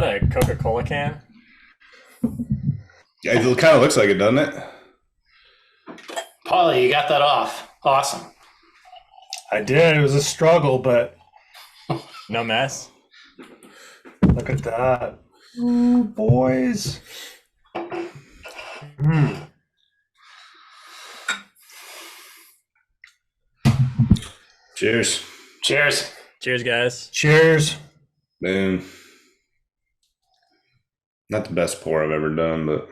that a Coca-Cola can? Yeah, it kind of looks like it, doesn't it? Paulie, you got that off. Awesome. I did. It was a struggle, but No mess. look at that. Ooh, boys. Cheers. Cheers. Cheers, guys. Cheers. Man. Not the best pour I've ever done, but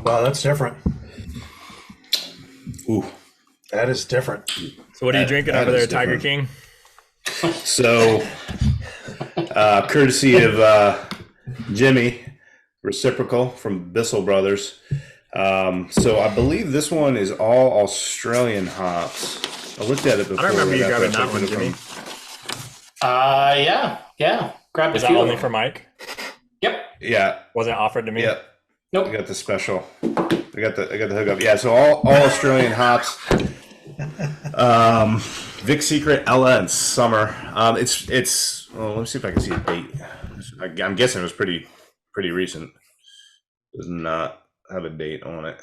Wow, that's different. ooh. That is different. So what are you drinking that over there, is Tiger different. King? So, courtesy of Jimmy, Reciprocal from Bissell Brothers. So I believe this one is all Australian hops. I looked at it before. I don't remember you after I grabbing that checked one, it Jimmy. Yeah. Grab Was a that few. only for Mike? Yep. Yeah, Wasn't offered to me? yeah. Nope. I got the special. I got the hookup. Yeah, so all Australian hops. Vic Secret, Ella, and Summer. It's. Well, let me see if I can see a date. I'm guessing it was pretty recent. Does not have a date on it.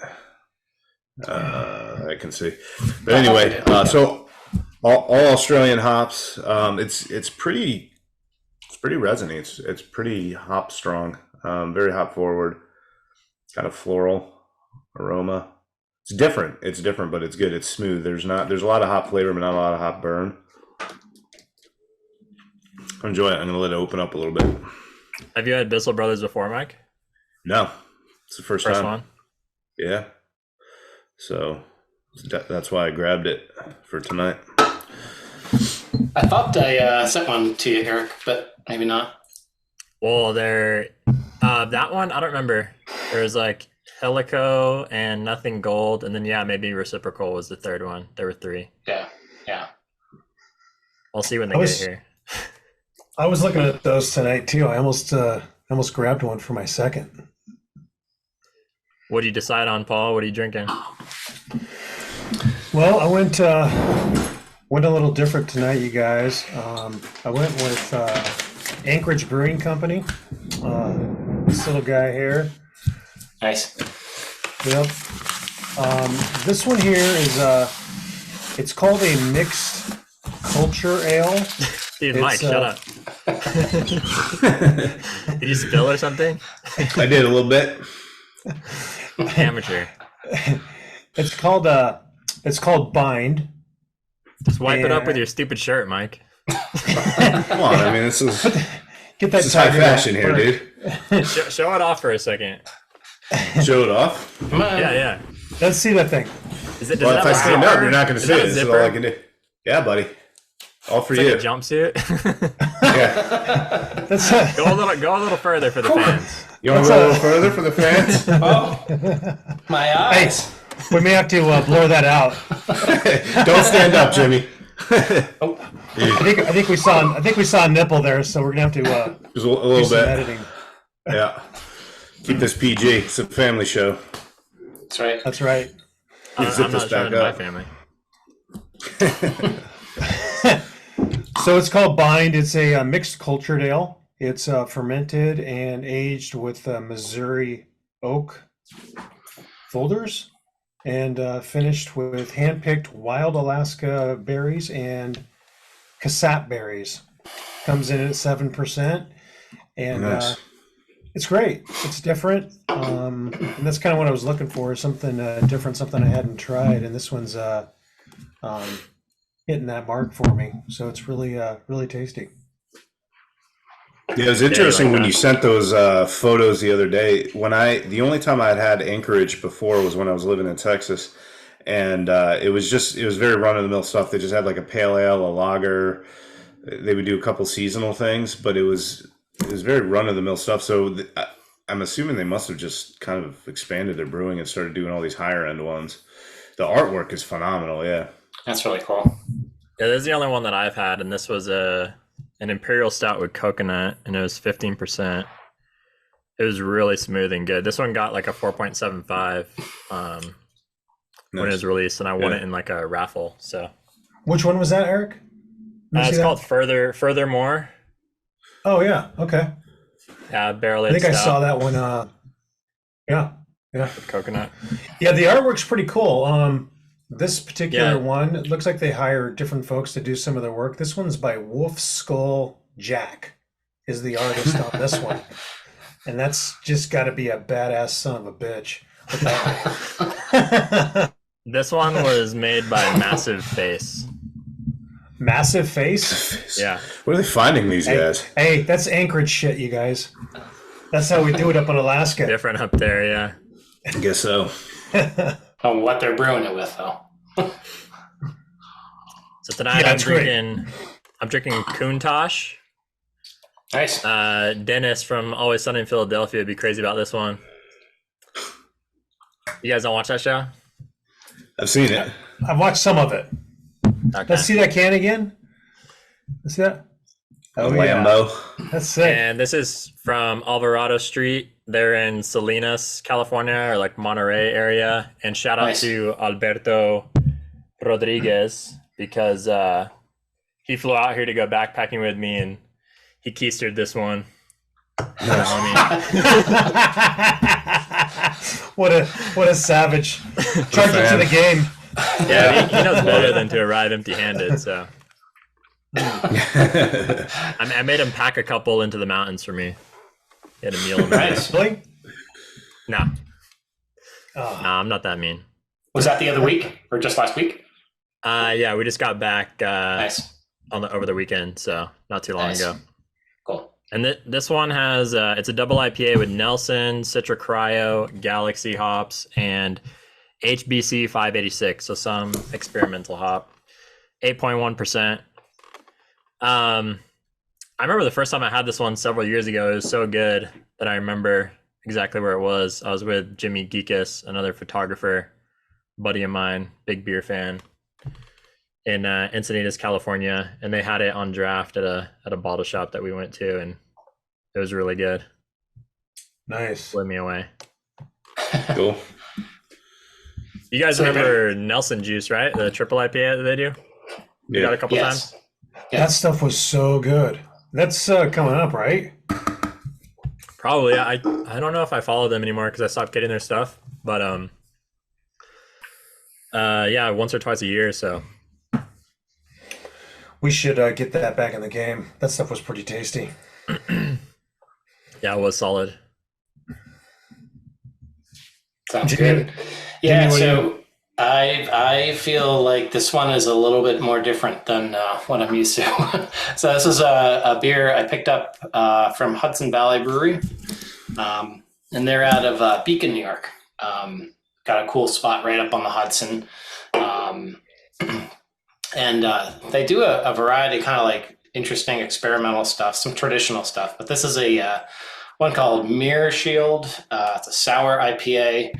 I can see. But anyway, so all Australian hops. It's pretty resiny. It's pretty hop strong. Very hop forward. Kind of floral aroma. It's different, but it's good. It's smooth. There's a lot of hop flavor, but not a lot of hop burn. Enjoy it. I'm gonna let it open up a little bit. Have you had Bissell Brothers before, Mike? No, it's the first First time. one? Yeah. So that's why I grabbed it for tonight. I thought I sent one to you, Eric, but maybe not. Well, that one, I don't remember. There was like Helico and Nothing Gold, and then maybe Reciprocal was the third one. There were three. Yeah. I'll see when they get here. I was looking at those tonight too. I almost grabbed one for my second. What do you decide on, Paul? What are you drinking? Well, I went a little different tonight, you guys. I went with Anchorage Brewing Company. This little guy here. Nice. Yep. This one here is it's called a mixed culture ale. Dude, Mike, shut up. Did you spill or something? I did a little bit. Amateur. It's called Bind. Just wipe it up with your stupid shirt, Mike. Come on, I mean, this is Get that high tiger fashion out here, first. dude. Show it off for a second. Show it off. Come on. Yeah. Let's see that thing. Does it Well, have if I a stand zipper? up, you're not going to Is see that it. a This is zipper? all I can do. Yeah, buddy. All for It's you. like a jumpsuit. Yeah. That's Go a little further for the fans. You want to go a little further for the fans? Oh, my eyes. we may have to blur that out. Don't stand up, Jimmy. I think we saw a nipple there, so we're gonna have to Just a do little some bit. editing. Yeah. Keep this PG. It's a family show. That's right. That's right. Zip I'm this not showing back to my up. family. So it's called Bind. It's a mixed cultured ale. It's fermented and aged with Missouri oak folders and finished with hand-picked wild Alaska berries and cassatt berries. Comes in at 7%, and Nice. it's great. It's different, and that's kind of what I was looking for, something different, something I hadn't tried, and this one's hitting that mark for me. So it's really tasty. Yeah, it was interesting like when that. you sent those photos the other day. The only time I'd had Anchorage before was when I was living in Texas, and it was very run of the mill stuff. They just had like a pale ale, a lager. They would do a couple seasonal things, but it was very run of the mill stuff. So I'm assuming they must have just kind of expanded their brewing and started doing all these higher end ones. The artwork is phenomenal. Yeah. That's really cool. Yeah, this is the only one that I've had, and this was an imperial stout with coconut, and it was 15%. It was really smooth and good. This one got like a 4.75 when it was released, and I won it in like a raffle. So Which one was that, Eric? It's called Furthermore. Oh yeah, okay. Barrel I aged think I stout saw that one. Yeah. with coconut. Yeah, the artwork's pretty cool. This particular Yeah. one, it looks like they hire different folks to do some of their work. This one's by Wolf Skull Jack, is the artist on this one. And that's just got to be a badass son of a bitch. With that. This one was made by Massive Face. Massive Face? Yeah. Where are they finding these guys? Hey, that's Anchorage shit, you guys. That's how we do it up in Alaska. Different up there, yeah. I guess so. Oh, what they're brewing it with, though. So tonight Yeah, I'm it's great. drinking Countach. Nice. Dennis from Always Sunny in Philadelphia would be crazy about this one. You guys don't watch that show? I've seen it. I've watched some of it. Okay. Let's see that can again. Let's see that. Oh, Lambo. yeah. That's sick. And this is from Alvarado Street. They're in Salinas, California, or like Monterey area. And shout out Nice. to Alberto Rodriguez because he flew out here to go backpacking with me and he keistered this one. What a savage. Charge it to the game. Yeah, he knows better than to arrive empty-handed. So I made him pack a couple into the mountains for me. He had a meal in there. Nice. Really? Nah, Oh, I'm not that mean. Was that the other week or just last week? Yeah, we just got back Nice. over the weekend, so not too long Nice. ago. Cool. And this one has it's a double IPA with Nelson, Citra Cryo, Galaxy hops, and HBC 586, so some experimental hop. 8.1%. I remember the first time I had this one several years ago. It was so good that I remember exactly where it was. I was with Jimmy Gekas, another photographer, buddy of mine, big beer fan, in Encinitas, California, and they had it on draft at a bottle shop that we went to, and it was really good. nice. Blew me away. Cool. You guys So remember Nelson Juice, right? The triple IPA that they do? We got a couple Yes. times. That stuff was so good. That's coming up, right? Probably. I don't know if I follow them anymore because I stopped getting their stuff. But yeah, once or twice a year. So We should get that back in the game. That stuff was pretty tasty. yeah, it was solid. Sounds Jimmy- good. Yeah, what do so I feel like this one is a little bit more different than what I'm used to. So this is a beer I picked up from Hudson Valley Brewery, and they're out of Beacon, New York. Got a cool spot right up on the Hudson, and they do a variety of kind of like interesting experimental stuff, some traditional stuff. But this is a one called Mirror Shield. It's a sour IPA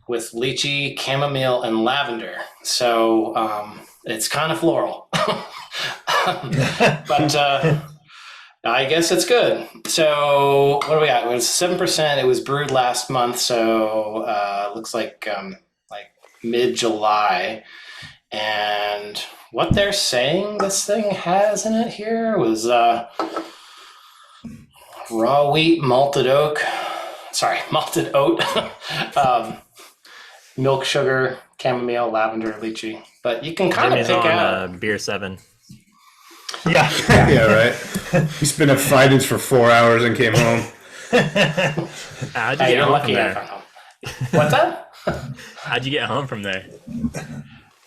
with lychee, chamomile, and lavender. So it's kind of floral. But I guess it's good. So what do we got? It was 7%. It was brewed last month, so looks like mid-July. And what they're saying this thing has in it here was raw wheat, malted oat, milk, sugar, chamomile, lavender, lychee. But you can kind of Jimmy's pick on out. Beer 7. Yeah. Yeah, right. He's been at Fidens for 4 hours and came home. How'd you Hey, get you're home lucky from I there? found home. What's that? How'd you get home from there?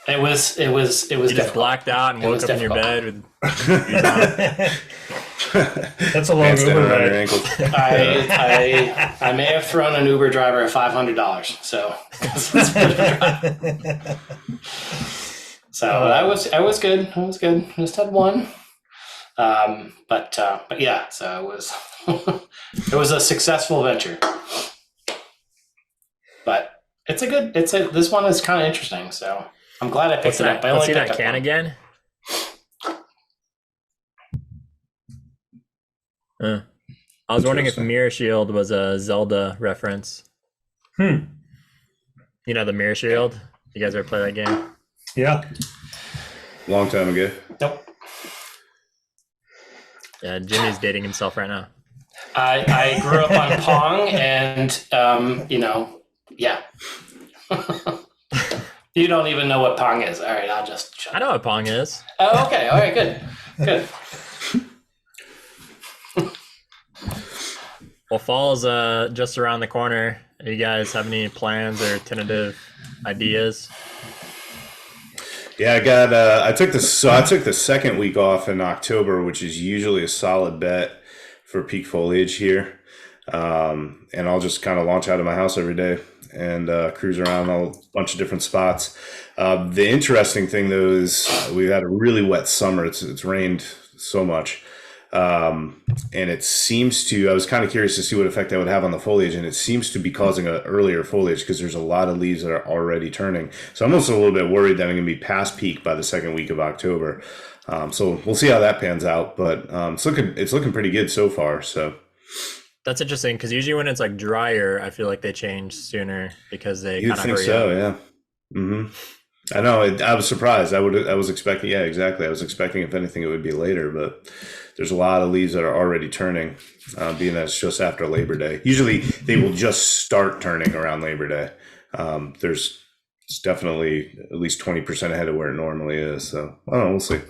It was You just difficult. blacked out and It woke was up in your difficult. bed with That's a long Pants down Uber around your ride. ankles. I may have thrown an Uber driver $500. So so I was good. I was good. Just had one. But yeah, so it was it was a successful venture. But this one is kind of interesting. So I'm glad I picked What's it that? up. I Let's only see that picked up can one. again. I was wondering if Interesting. Mirror Shield was a Zelda reference. Hmm. You know the Mirror Shield? You guys ever play that game? Yeah. Long time ago. Nope. Yeah, Jimmy's dating himself right now. I grew up on Pong, and yeah. You don't even know what Pong is. All right, I'll just shut I know what Pong is. Oh, okay. All right, good. Well, fall's just around the corner. Do you guys have any plans or tentative ideas? Yeah, I took the second week off in October, which is usually a solid bet for peak foliage here. And I'll just kind of launch out of my house every day and cruise around a bunch of different spots. The interesting thing, though, is we've had a really wet summer. It's rained so much. And it seems to, I was kind of curious to see what effect that would have on the foliage, and it seems to be causing an earlier foliage because there's a lot of leaves that are already turning. So I'm also a little bit worried that I'm going to be past peak by the second week of October. So we'll see how that pans out, but it's looking pretty good so far. So That's interesting because usually when it's like drier, I feel like they change sooner because they you kind of think hurry so, up. yeah. Mm-hmm. I know. I was surprised. I was expecting, yeah, exactly. I was expecting, if anything, it would be later, but there's a lot of leaves that are already turning, being that it's just after Labor Day. Usually they will just start turning around Labor Day. It's definitely at least 20% ahead of where it normally is. So I don't know. We'll see.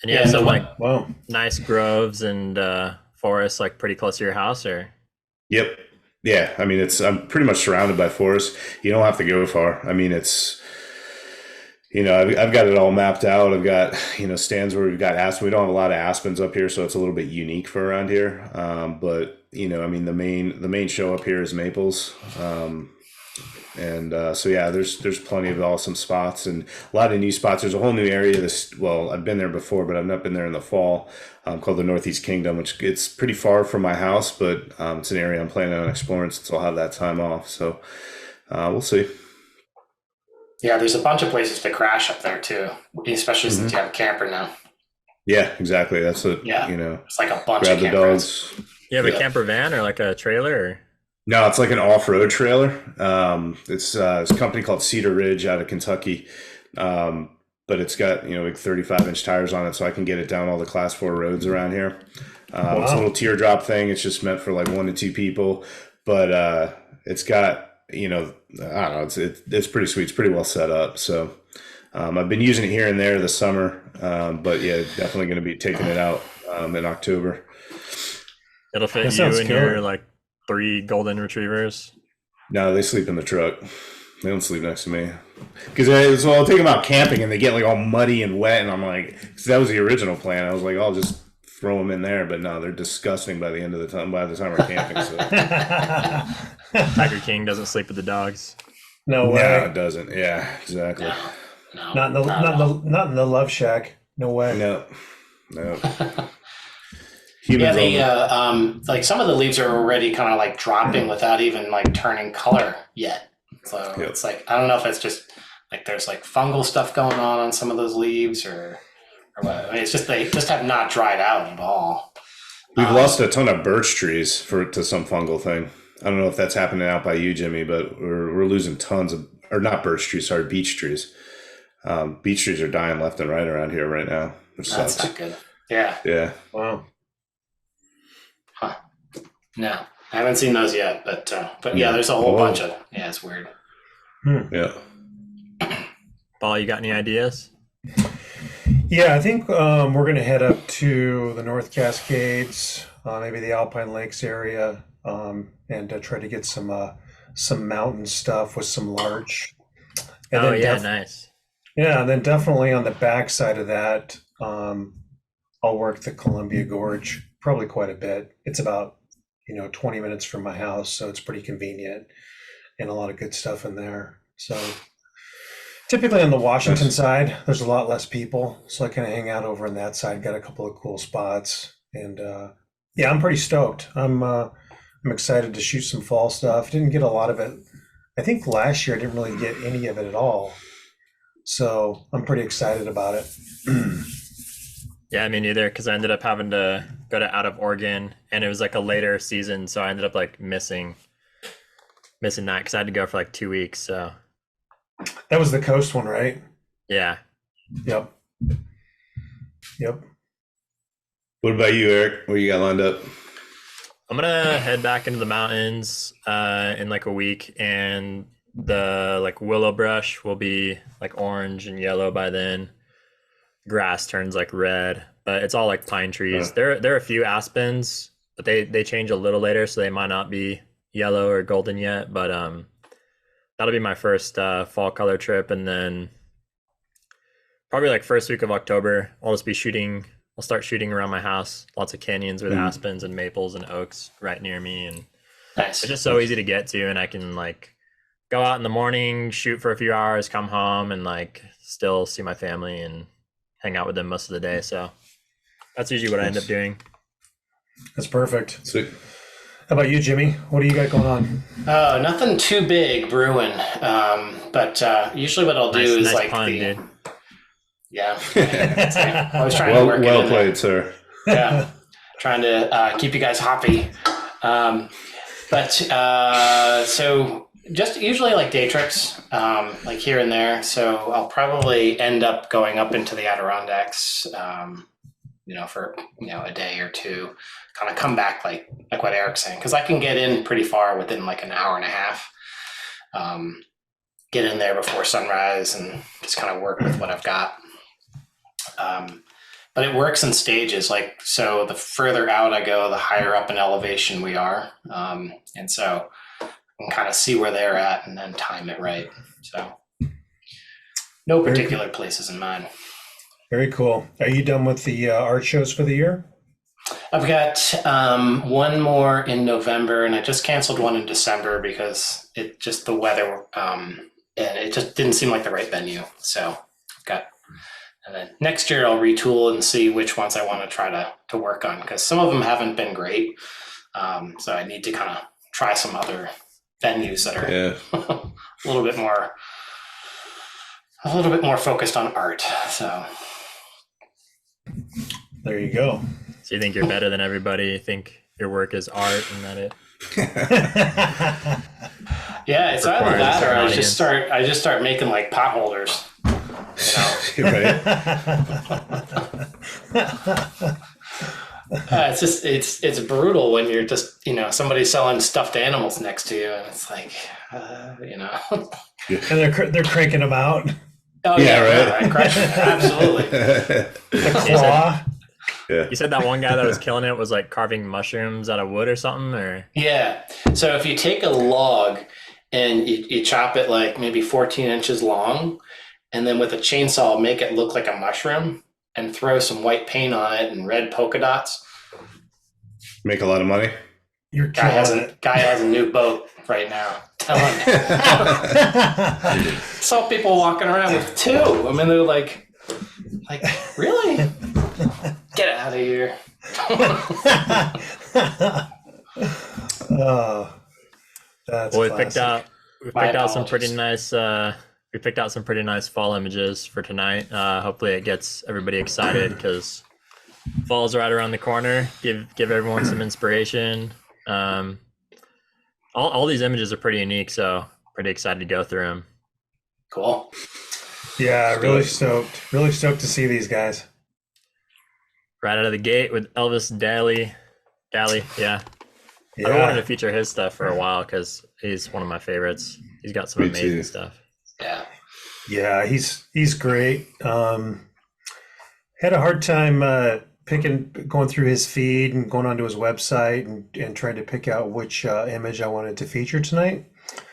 And you have some like Wow. nice groves and forests like pretty close to your house, or? Yep. Yeah. I mean, I'm pretty much surrounded by forests. You don't have to go far. I mean, I've got it all mapped out. I've got, stands where we've got aspen. We don't have a lot of aspens up here, so it's a little bit unique for around here. But I mean, the main show up here is maples. So yeah, there's plenty of awesome spots and a lot of new spots. There's a whole new area. I've been there before, but I've not been there in the fall, called the Northeast Kingdom, which it's pretty far from my house, but it's an area I'm planning on exploring since I'll have that time off. So we'll see. Yeah, there's a bunch of places to crash up there too, especially since you have a camper now. Yeah, exactly. That's what, It's like a bunch grab of the campgrounds. dogs. You have a camper van or like a trailer? Or? No, it's like an off-road trailer. It's a company called Cedar Ridge out of Kentucky. But it's got, like 35-inch tires on it, so I can get it down all the class 4 roads around here. It's a little teardrop thing. It's just meant for like 1 to 2 people, but it's got, I don't know, it's pretty sweet. It's pretty well set up. So I've been using it here and there this summer, but yeah, definitely going to be taking it out in October. It'll fit That you sounds and cool. your like 3 golden retrievers. No, they sleep in the truck. They don't sleep next to me. Because I'll take them out camping and they get like all muddy and wet, and I'm like, cause that was the original plan. I was like, I'll just throw them in there, but no, they're disgusting by the end of the time. By the time we're camping, so Tiger King doesn't sleep with the dogs. No no, way. it doesn't. Yeah, exactly. No, Not in the Love Shack. No way. No. Yeah, Humans like some of the leaves are already kind of like dropping without even like turning color yet. So Yep. it's like, I don't know if it's just like there's like fungal stuff going on some of those leaves or what. I mean, it's just they just have not dried out at all. We've lost a ton of birch trees to some fungal thing. I don't know if that's happening out by you, Jimmy, but we're losing tons of, or not birch trees, sorry, beech trees. Beech trees are dying left and right around here right now, which That's sucks. not good. Yeah. Yeah. Wow. Huh. No, I haven't seen those yet, but yeah, there's a whole bunch of, yeah, it's weird. Yeah. Paul, you got any ideas? Yeah, I think we're going to head up to the North Cascades, maybe the Alpine Lakes area, and try to get some mountain stuff with some larch. And Oh then yeah, nice. Yeah, and then definitely on the back side of that, I'll work the Columbia Gorge probably quite a bit. It's about 20 minutes from my house, so it's pretty convenient and a lot of good stuff in there. So typically on the Washington side, there's a lot less people, so I kind of hang out over on that side. Got a couple of cool spots, and yeah, I'm pretty stoked. I'm excited to shoot some fall stuff. Didn't get a lot of it. I think last year I didn't really get any of it at all. So I'm pretty excited about it. Yeah, me neither, because I ended up having to go to out of Oregon, and it was like a later season, so I ended up like missing that because I had to go for like 2 weeks. So That was the coast one, right? yeah, Yep. What about you, Eric? What you got lined up? I'm gonna head back into the mountains in like a week, and the like willow brush will be like orange and yellow by then. Grass turns like red, but it's all like pine trees. There are a few aspens, but they change a little later, so they might not be yellow or golden yet. But that'll be my first fall color trip, and then probably like first week of October, I'll just be shooting. I'll start shooting around my house. Lots of canyons with aspens and maples and oaks right near me, and Nice. it's just so easy to get to, and I can like go out in the morning, shoot for a few hours, come home, and like still see my family and hang out with them most of the day. So that's usually what I end up doing. That's perfect. Sweet. How about you, Jimmy? What do you got going on? Oh, nothing too big brewing. But usually what I'll do is Nice like pun, the dude. yeah. I was trying to work it Well in played, there. sir. Yeah, trying to keep you guys hoppy. So just usually like day trips, like here and there. So I'll probably end up going up into the Adirondacks, for a day or two, kind of come back like what Eric's saying, because I can get in pretty far within like an hour and a half. Get in there before sunrise and just kind of work with what I've got. But it works in stages. Like, so the further out I go, the higher up in elevation we are. And so I can kind of see where they're at and then time it right. So no particular places in mind. Very cool. Are you done with the art shows for the year? I've got one more in November, and I just canceled one in December because the weather, and it just didn't seem like the right venue. So I've got, and then next year I'll retool and see which ones I want to try to work on, because some of them haven't been great. So I need to kind of try some other venues that are a little bit more focused on art. So there you go. So you think you're better than everybody? You think your work is art and that it? Yeah, it's either Requires that or an I just start making like pot holders. It's brutal when you're just somebody selling stuffed animals next to you, and it's like And they're cranking them out. Oh right. I crush it. Absolutely. The claw. You said that one guy that was killing it was like carving mushrooms out of wood or something, or? Yeah. So if you take a log and you chop it like maybe 14 inches long, and then with a chainsaw make it look like a mushroom and throw some white paint on it and red polka dots. Make a lot of money. You're Guy has killing a new boat right now. Telling you. Saw people walking around with two. I mean, they're like, really? Get out of here. Oh, that's Well, we classic. picked out some pretty nice. We picked out some pretty nice fall images for tonight. Hopefully, it gets everybody excited because fall's right around the corner. Give everyone some inspiration. All these images are pretty unique, so pretty excited to go through them. Cool. Yeah, really stoked. Really stoked to see these guys. Right out of the gate with Elvis Dallie, yeah. Yeah. I wanted to feature his stuff for a while because he's one of my favorites. He's got some Me amazing too. stuff. Yeah. Yeah, he's great. Had a hard time going through his feed and going onto his website and trying to pick out which image I wanted to feature tonight.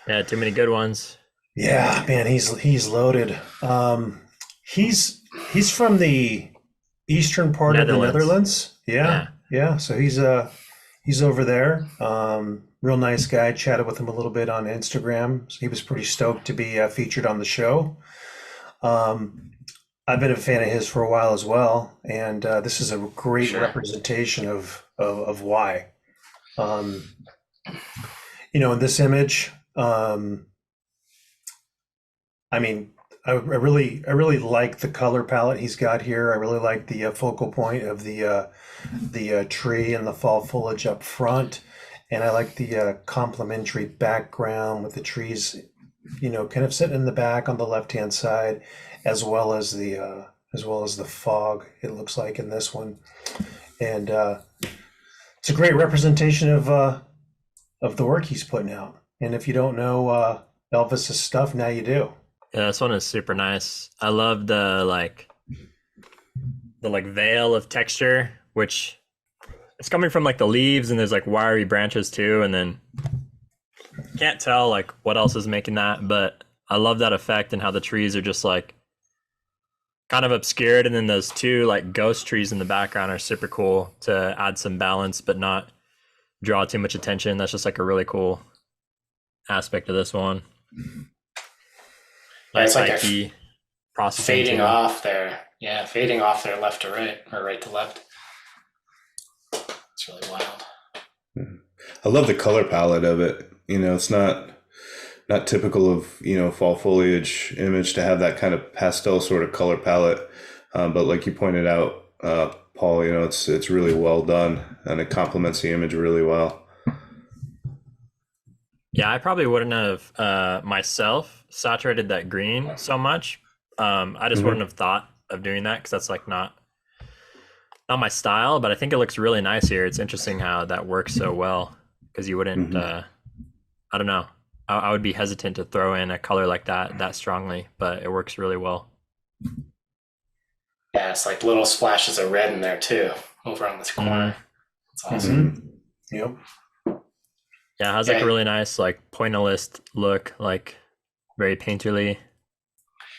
Yeah, too many good ones. Yeah, man, he's loaded. He's from the eastern part of the Netherlands. Yeah. So he's over there. Real nice guy. Chatted with him a little bit on Instagram. So he was pretty stoked to be featured on the show. I've been a fan of his for a while as well, and this is a great representation of why. In this image, I mean, I really like the color palette he's got here. I really like the focal point of the tree and the fall foliage up front, and I like the complementary background with the trees, kind of sitting in the back on the left-hand side, as well as the fog. It looks like in this one, and it's a great representation of the work he's putting out. And if you don't know Elvis's stuff, now you do. Yeah, this one is super nice. I love the veil of texture, which it's coming from like the leaves, and there's like wiry branches too, and then can't tell like what else is making that, but I love that effect and how the trees are just like kind of obscured, and then those two like ghost trees in the background are super cool to add some balance but not draw too much attention. That's just like a really cool aspect of this one. It's like psyche processing fading too. off there. Yeah, fading off there left to right or right to left. It's really wild. I love the color palette of it. It's not typical of fall foliage image to have that kind of pastel sort of color palette, but like you pointed out, Paul, it's really well done, and it complements the image really well. Yeah, I probably wouldn't have myself saturated that green so much. I just wouldn't have thought of doing that because that's like not my style, but I think it looks really nice here. It's interesting how that works so well, because you wouldn't I don't know, I would be hesitant to throw in a color like that strongly, but it works really well. Yeah, it's like little splashes of red in there too, over on this corner. It's awesome. Yep. Yeah, it has like a really nice like pointillist look, like very painterly.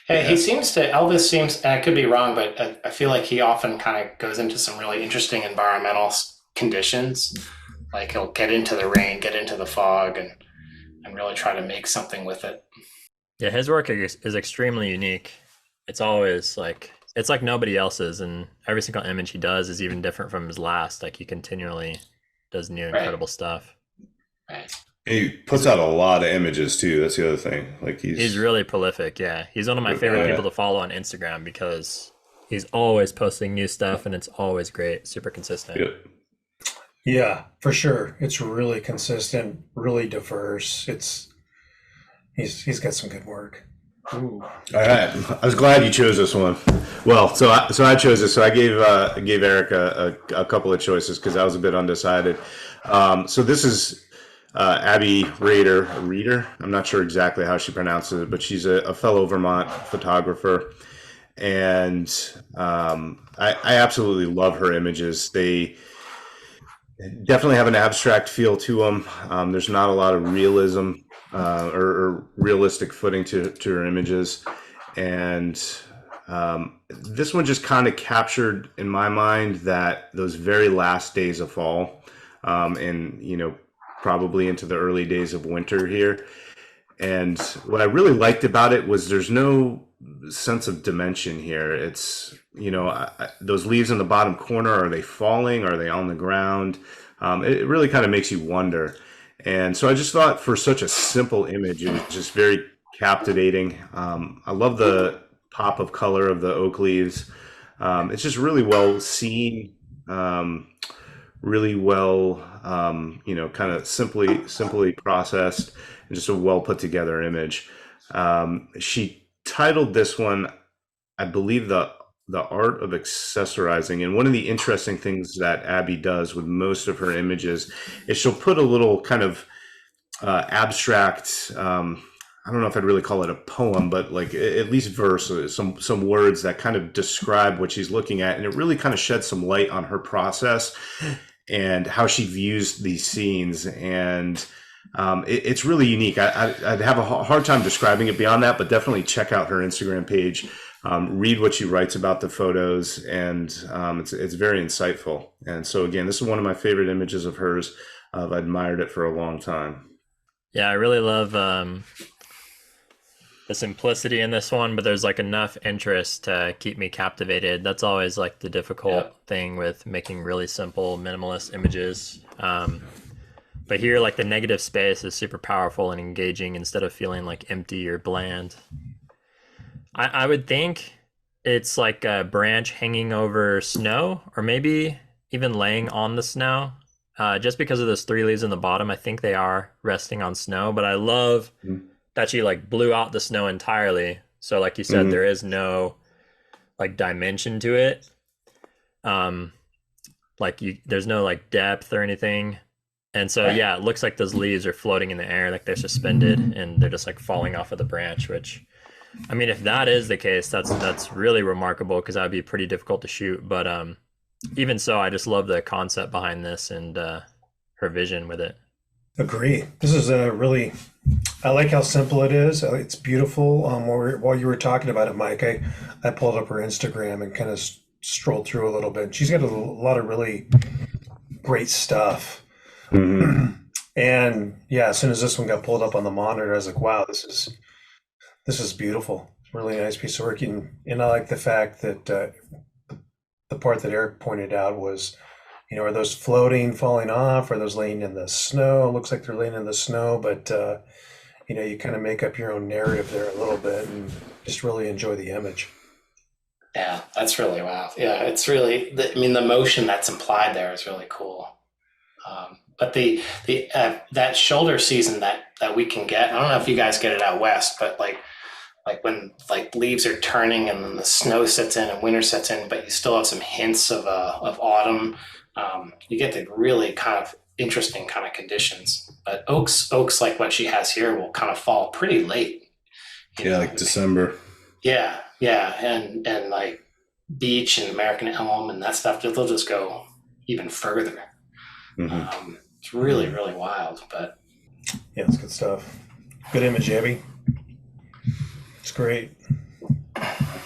Hey, Elvis seems, and I could be wrong, but I feel like he often kind of goes into some really interesting environmental conditions. Like he'll get into the rain, get into the fog, and really try to make something with it. Yeah, his work is extremely unique. It's always like, it's like nobody else's, and every single image he does is even different from his last. Like he continually does new incredible stuff. Right. He puts out a lot of images too. That's the other thing. Like he's really prolific. Yeah, he's one of my favorite people to follow on Instagram because he's always posting new stuff, and it's always great, super consistent. Yep. Yeah, for sure. It's really consistent, really diverse. He's got some good work. Ooh. All right, I was glad you chose this one. Well, so I chose this. So I gave Eric a couple of choices because I was a bit undecided. So this is Abby Raeder. I'm not sure exactly how she pronounces it, but she's a fellow Vermont photographer, and I absolutely love her images. They definitely have an abstract feel to them. There's not a lot of realism or realistic footing to her images, and this one just kind of captured in my mind that those very last days of fall, and probably into the early days of winter here. And what I really liked about it was there's no sense of dimension here. It's, those leaves in the bottom corner, are they falling? Are they on the ground? It really kind of makes you wonder. And so I just thought for such a simple image, it was just very captivating. I love the pop of color of the oak leaves. It's just really well seen, really well, kind of simply processed, and just a well put together image. She titled this one, I believe, the art of accessorizing. And one of the interesting things that Abby does with most of her images is she'll put a little kind of abstract, I don't know if I'd really call it a poem, but like at least verses, some words that kind of describe what she's looking at. And it really kind of sheds some light on her process and how she views these scenes. And it's really unique. I'd have a hard time describing it beyond that, but definitely check out her Instagram page. Read what she writes about the photos, and it's very insightful. And so again, this is one of my favorite images of hers. I've admired it for a long time. Yeah, I really love the simplicity in this one, but there's like enough interest to keep me captivated. That's always like the difficult thing with making really simple minimalist images. But here, like the negative space is super powerful and engaging instead of feeling like empty or bland. I would think it's like a branch hanging over snow, or maybe even laying on the snow. Just because of those three leaves in the bottom, I think they are resting on snow. But I love that she like blew out the snow entirely. So like you said, there is no like dimension to it. like there's no like depth or anything. And so yeah, it looks like those leaves are floating in the air, like they're suspended and they're just like falling off of the branch, which I mean, if that is the case, that's really remarkable because that would be pretty difficult to shoot. But even so, I just love the concept behind this and her vision with it. Agree. This is a really, I like how simple it is. It's beautiful. While you were talking about it, Mike, I pulled up her Instagram and kind of strolled through a little bit. She's got a lot of really great stuff. Mm-hmm. And yeah, as soon as this one got pulled up on the monitor, I was like, wow, this is beautiful. Really nice piece of work. And I like the fact that the part that Eric pointed out was, are those floating, falling off? Are those laying in the snow? It looks like they're laying in the snow, but you kind of make up your own narrative there a little bit and just really enjoy the image. Yeah, that's really wow. Yeah, it's really, the motion that's implied there is really cool. But the that shoulder season that we can get, I don't know if you guys get it out west, but like when like leaves are turning and then the snow sets in and winter sets in, but you still have some hints of autumn. You get the really kind of interesting kind of conditions. But oaks like what she has here will kind of fall pretty late. Yeah, like December. Yeah, and like beech and American elm and that stuff, they'll just go even further. Mm-hmm. It's really, really wild, but yeah, it's good stuff. Good image, Abby. It's great.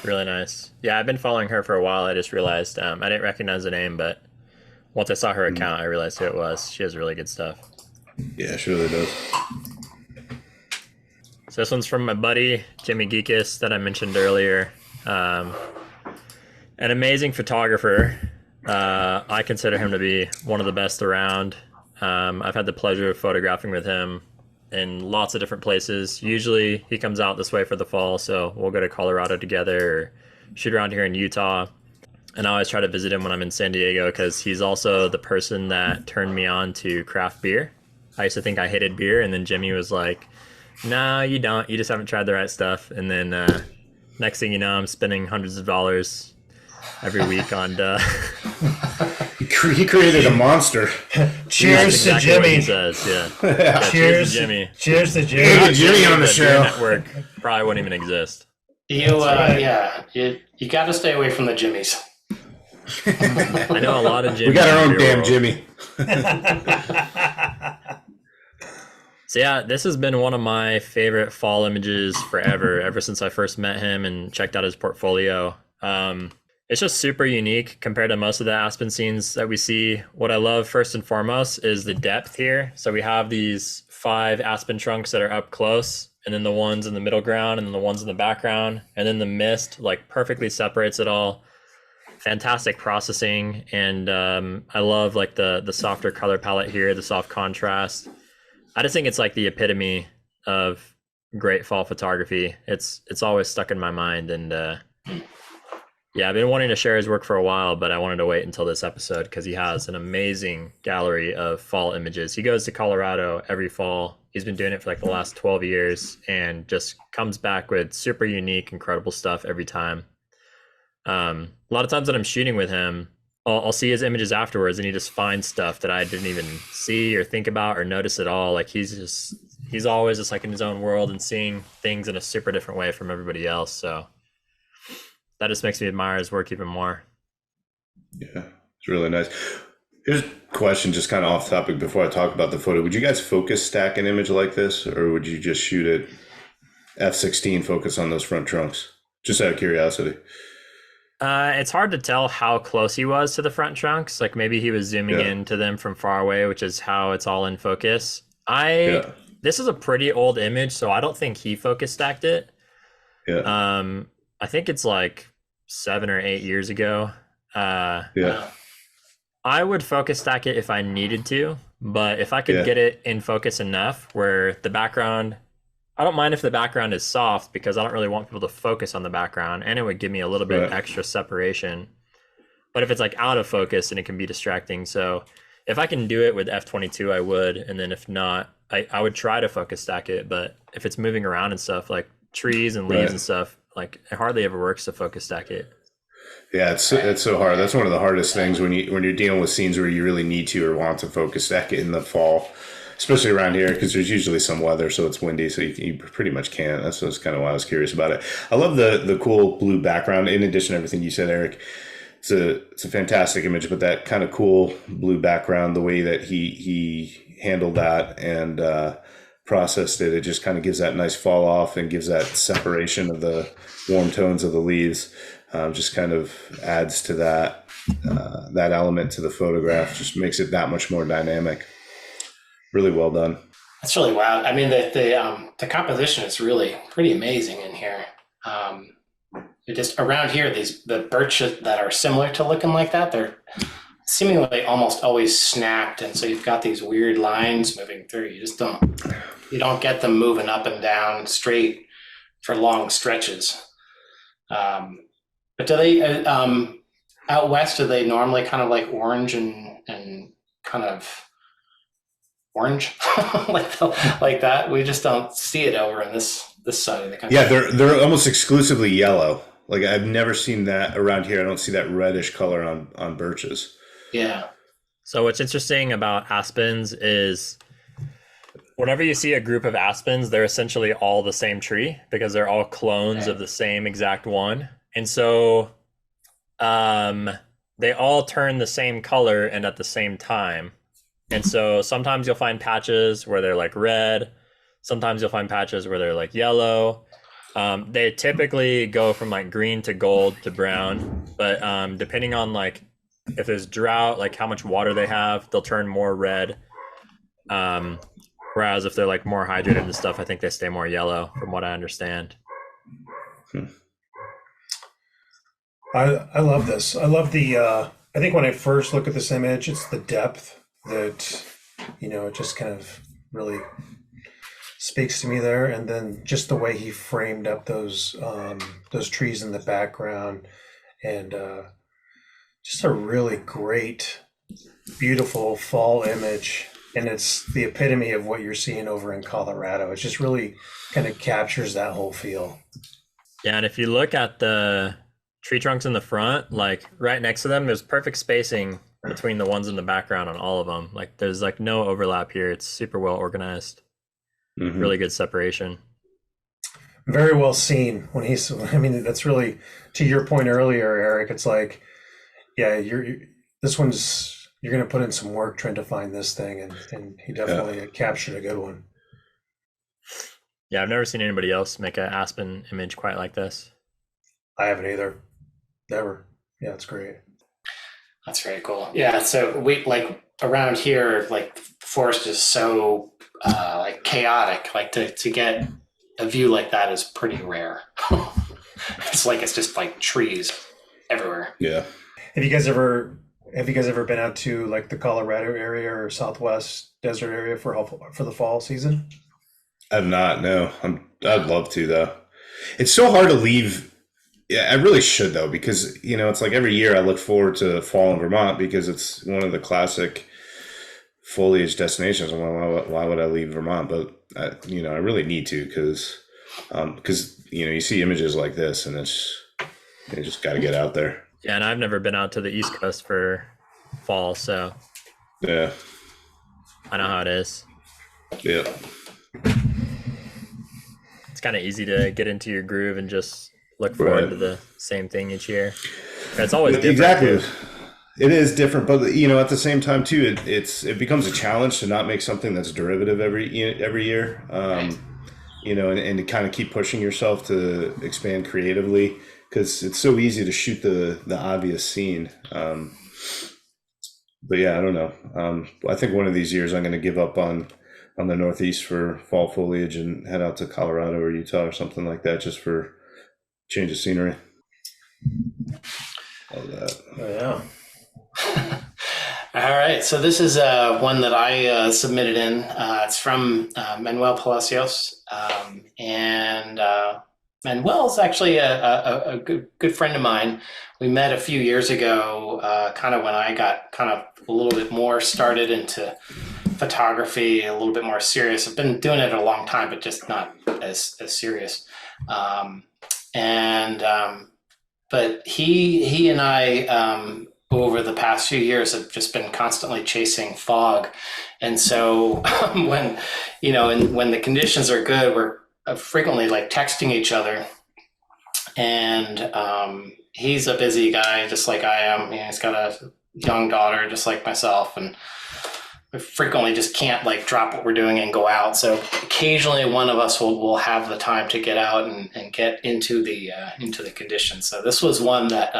Really nice. Yeah, I've been following her for a while. I just realized I didn't recognize the name, but once I saw her account, I realized who it was. She has really good stuff. Yeah, she really does. So this one's from my buddy, Jimmy Gekas, that I mentioned earlier. An amazing photographer. I consider him to be one of the best around. I've had the pleasure of photographing with him in lots of different places. Usually he comes out this way for the fall, so we'll go to Colorado together or shoot around here in Utah. And I always try to visit him when I'm in San Diego because he's also the person that turned me on to craft beer. I used to think I hated beer, and then Jimmy was like, "No, you don't. You just haven't tried the right stuff." And then next thing you know, I'm spending hundreds of dollars every week on He created a monster. Cheers to exactly what he Jimmy. says, yeah. Cheers to Jimmy. Cheers to Jimmy. Hey, Jimmy on the show. Network probably wouldn't even exist. you right. you got to stay away from the Jimmys. I know a lot of Jimmy. We got our own in the damn world. Jimmy. So yeah, this has been one of my favorite fall images forever, ever since I first met him and checked out his portfolio. It's just super unique compared to most of the aspen scenes that we see. What I love first and foremost is the depth here. So we have these 5 aspen trunks that are up close, and then the ones in the middle ground, and then the ones in the background, and then the mist like perfectly separates it all. Fantastic processing, and I love like the softer color palette here, the soft contrast. I just think it's like the epitome of great fall photography. It's always stuck in my mind, and yeah, I've been wanting to share his work for a while, but I wanted to wait until this episode because he has an amazing gallery of fall images. He goes to Colorado every fall. He's been doing it for like the last 12 years and just comes back with super unique, incredible stuff every time. A lot of times when I'm shooting with him, I'll see his images afterwards and he just finds stuff that I didn't even see or think about or notice at all. Like he's always just like in his own world and seeing things in a super different way from everybody else. So that just makes me admire his work even more. Yeah, it's really nice. Here's a question just kind of off topic before I talk about the photo. Would you guys focus stack an image like this, or would you just shoot it F16 focus on those front trunks? Just out of curiosity. It's hard to tell how close he was to the front trunks. Like maybe he was zooming into them from far away, which is how it's all in focus. This is a pretty old image, so I don't think he focus stacked it. Yeah. I think it's like 7 or 8 years ago. Yeah. I would focus stack it if I needed to, but if I could get it in focus enough where the background, I don't mind if the background is soft because I don't really want people to focus on the background, and it would give me a little bit extra separation. But if it's like out of focus, and it can be distracting. So if I can do it with F22, I would. And then if not, I would try to focus stack it. But if it's moving around and stuff like trees and leaves and stuff, like it hardly ever works to focus stack it. Yeah, it's so hard. That's one of the hardest things when you're dealing with scenes where you really need to or want to focus deck in the fall, especially around here because there's usually some weather, so it's windy, so you pretty much can't. That's kind of why I was curious about it. I love the cool blue background. In addition to everything you said, Eric, it's a fantastic image, but that kind of cool blue background, the way that he handled that and processed it, it just kind of gives that nice fall off and gives that separation of the warm tones of the leaves. Just kind of adds to that element to the photograph. Just makes it that much more dynamic. Really well done. That's really wild. I mean, the composition is really pretty amazing in here. It just around here, the birch that are similar to looking like that, they're seemingly almost always snapped, and so you've got these weird lines moving through. You don't get them moving up and down straight for long stretches. But do they out west? Do they normally kind of like orange and kind of orange like that? We just don't see it over in this side of the country. Yeah, they're almost exclusively yellow. Like I've never seen that around here. I don't see that reddish color on birches. Yeah. So what's interesting about aspens is whenever you see a group of aspens, they're essentially all the same tree because they're all clones of the same exact one. And so they all turn the same color and at the same time. And so sometimes you'll find patches where they're like red. Sometimes you'll find patches where they're like yellow. They typically go from like green to gold to brown. But depending on like if there's drought, like how much water they have, they'll turn more red. Whereas if they're like more hydrated and stuff, I think they stay more yellow from what I understand. I love this. I love I think when I first look at this image, it's the depth that, it just kind of really speaks to me there. And then just the way he framed up those trees in the background and just a really great, beautiful fall image. And it's the epitome of what you're seeing over in Colorado. It just really kind of captures that whole feel. Yeah, and if you look at the tree trunks in the front, like right next to them, there's perfect spacing between the ones in the background on all of them. Like there's like no overlap here. It's super well organized. Mm-hmm. Really good separation. Very well seen. That's really, to your point earlier, Eric, it's like, yeah, you're going to put in some work trying to find this thing, and he definitely captured a good one. Yeah, I've never seen anybody else make an aspen image quite like this. I haven't either. Never. Yeah, it's great. That's very cool. Yeah, so we like around here, like the forest is so like chaotic. Like to get a view like that is pretty rare. It's just like trees everywhere. Yeah. Have you guys ever been out to like the Colorado area or Southwest desert area for the fall season? I've not. No. I'd love to though. It's so hard to leave. Yeah, I really should though, because it's like every year I look forward to fall in Vermont because it's one of the classic foliage destinations. Why would I leave Vermont? But I really need to because you see images like this and you just got to get out there. Yeah, and I've never been out to the East Coast for fall, so yeah, I know how it is. Yeah, it's kind of easy to get into your groove and just look forward to the same thing each year. It's always different. Exactly. It is different, but at the same time too, it becomes a challenge to not make something that's derivative every year. Right. And to kind of keep pushing yourself to expand creatively because it's so easy to shoot the obvious scene. But yeah, I don't know. I think one of these years I'm going to give up on the Northeast for fall foliage and head out to Colorado or Utah or something like that just for change of scenery. All that. Oh yeah. All right, so this is one that I submitted in. It's from Manuel Palacios, and Manuel's actually a good friend of mine. We met a few years ago, kind of when I got kind of a little bit more started into photography, a little bit more serious. I've been doing it a long time, but just not as serious. But but he and I over the past few years have just been constantly chasing fog, and so when when the conditions are good, we're frequently like texting each other, and he's a busy guy just like I am. He's got a young daughter just like myself, and we frequently just can't like drop what we're doing and go out. So occasionally one of us will have the time to get out and get into the conditions. So this was one that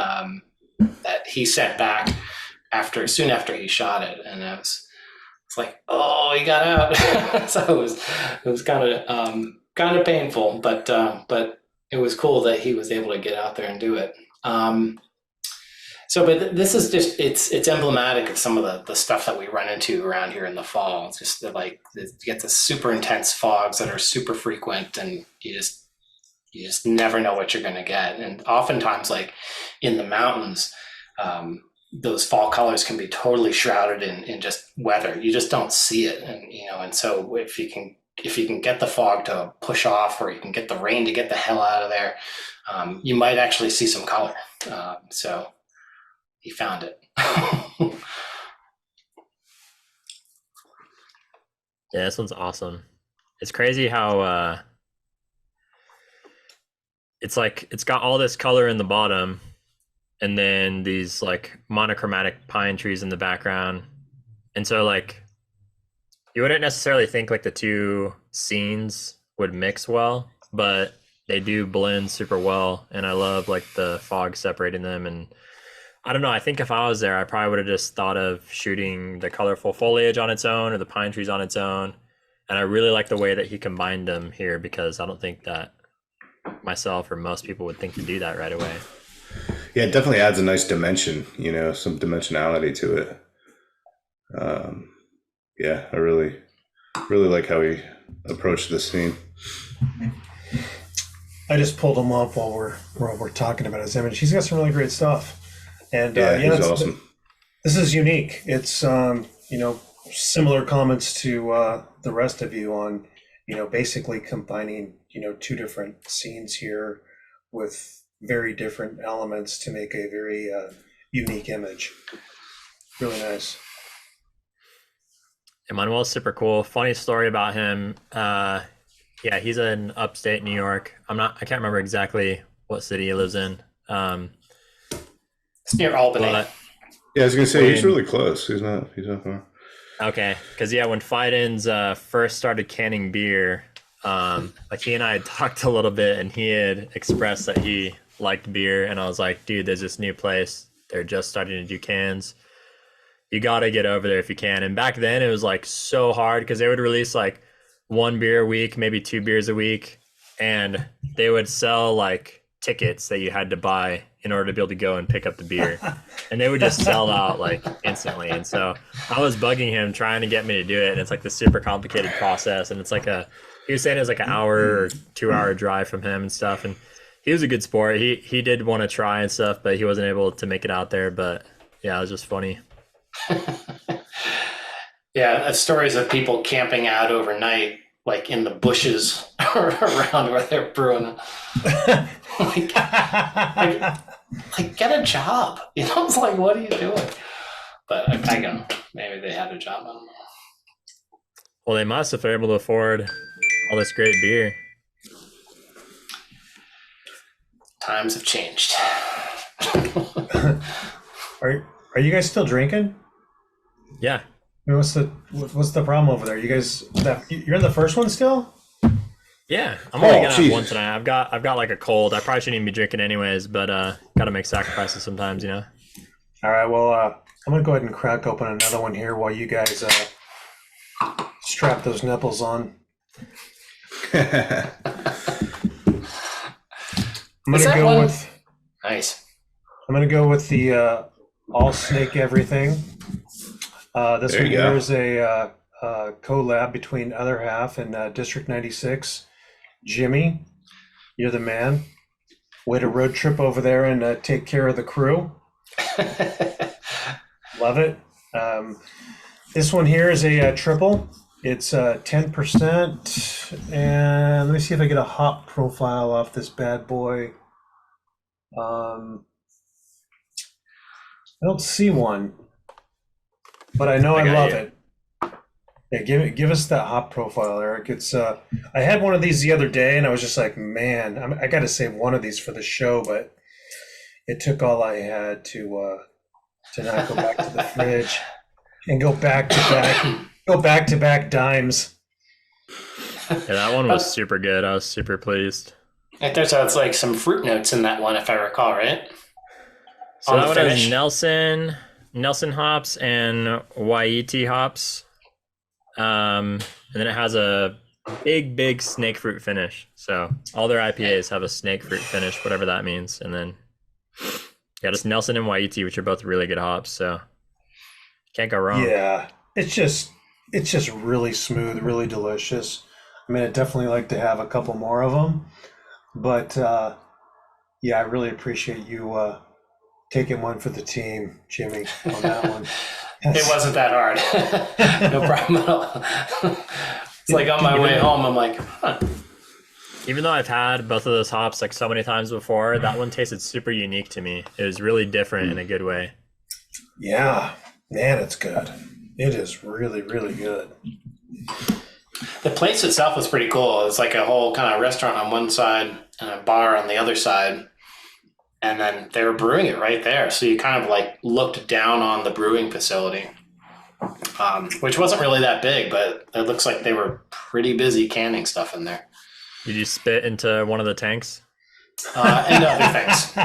that he sent back soon after he shot it, and it's like, oh, he got out. So it was kind of painful, but it was cool that he was able to get out there and do it. But this is just, it's emblematic of some of the stuff that we run into around here in the fall. It's just that, like, you get the super intense fogs that are super frequent, and you just never know what you're going to get. And oftentimes, like in the mountains, those fall colors can be totally shrouded in just weather. You just don't see it. And so if you can get the fog to push off, or you can get the rain to get the hell out of there, you might actually see some color. So he found it. Yeah, this one's awesome. It's crazy how it's like it's got all this color in the bottom, and then these like monochromatic pine trees in the background. And so like you wouldn't necessarily think like the two scenes would mix well, but they do blend super well. And I love like the fog separating them. And I don't know, I think if I was there, I probably would have just thought of shooting the colorful foliage on its own or the pine trees on its own. And I really like the way that he combined them here, because I don't think that myself or most people would think to do that right away. Yeah, it definitely adds a nice dimension, some dimensionality to it. Yeah, I really like how he approached this scene. I just pulled him up while we're talking about his image. He's got some really great stuff. And he's awesome. This is unique. It's similar comments to the rest of you on basically combining two different scenes here with very different elements to make a very unique image. Really nice. Manuel's super cool. Funny story about him. Yeah, he's in upstate New York. I can't remember exactly what city he lives in. It's near Albany. Yeah, I was gonna say he's really close. He's not far. Okay, because when Fidens first started canning beer, like he and I had talked a little bit, and he had expressed that he liked beer, and I was like, dude, there's this new place. They're just starting to do cans. You got to get over there if you can. And back then it was like so hard, because they would release like one beer a week, maybe 2 beers a week, and they would sell like tickets that you had to buy in order to be able to go and pick up the beer, and they would just sell out like instantly. And so I was bugging him, trying to get me to do it, and it's like this super complicated process, and it's like he was saying it was like an hour or 2 hour drive from him and stuff. And he was a good sport. He did want to try and stuff, but he wasn't able to make it out there. But yeah, it was just funny. Yeah, stories of people camping out overnight, like in the bushes around where they're brewing. like, get a job. It's like, what are you doing? But I don't know. Maybe they had a job. I don't know. Well, they must if they're able to afford all this great beer. Times have changed. Are you guys still drinking? Yeah. I mean, what's the problem over there? You guys, you're in the first one still? Yeah, I'm only gonna have one tonight. I've got like a cold. I probably shouldn't even be drinking anyways, but gotta make sacrifices sometimes, All right, well, I'm gonna go ahead and crack open another one here while you guys strap those nipples on. I'm gonna go with nice. I'm gonna go with the all snake everything. This one here is a collab between Other Half and District 96. Jimmy, you're the man. Way to road trip over there and take care of the crew. Love it. This one here is a triple. It's 10%. And let me see if I get a hop profile off this bad boy. I don't see one, but I know I love it. Yeah, give us that hop profile, Eric. It's I had one of these the other day, and I was just like, man, I got to save one of these for the show, but it took all I had to not go back to the fridge and go back to back dimes. Yeah, that one was super good. I was super pleased. There's like some fruit notes in that one, if I recall, right? So that one has Nelson hops and Waiti hops. And then it has a big snake fruit finish. So all their IPAs have a snake fruit finish, whatever that means. And then just Nelson and Waiti, which are both really good hops. So can't go wrong. Yeah, it's just really smooth, really delicious. I mean, I'd definitely like to have a couple more of them, but yeah, I really appreciate you taking one for the team, Jimmy, on that one. It wasn't that hard. No problem at all. It's like on my way home, I'm like, huh. Even though I've had both of those hops like so many times before, that one tasted super unique to me. It was really different in a good way. Yeah, man, it's good. It is really, really good. The place itself was pretty cool. It's like a whole kind of restaurant on one side and a bar on the other side. And then they were brewing it right there. So you kind of like looked down on the brewing facility, which wasn't really that big, but it looks like they were pretty busy canning stuff in there. Did you spit into one of the tanks? And other things.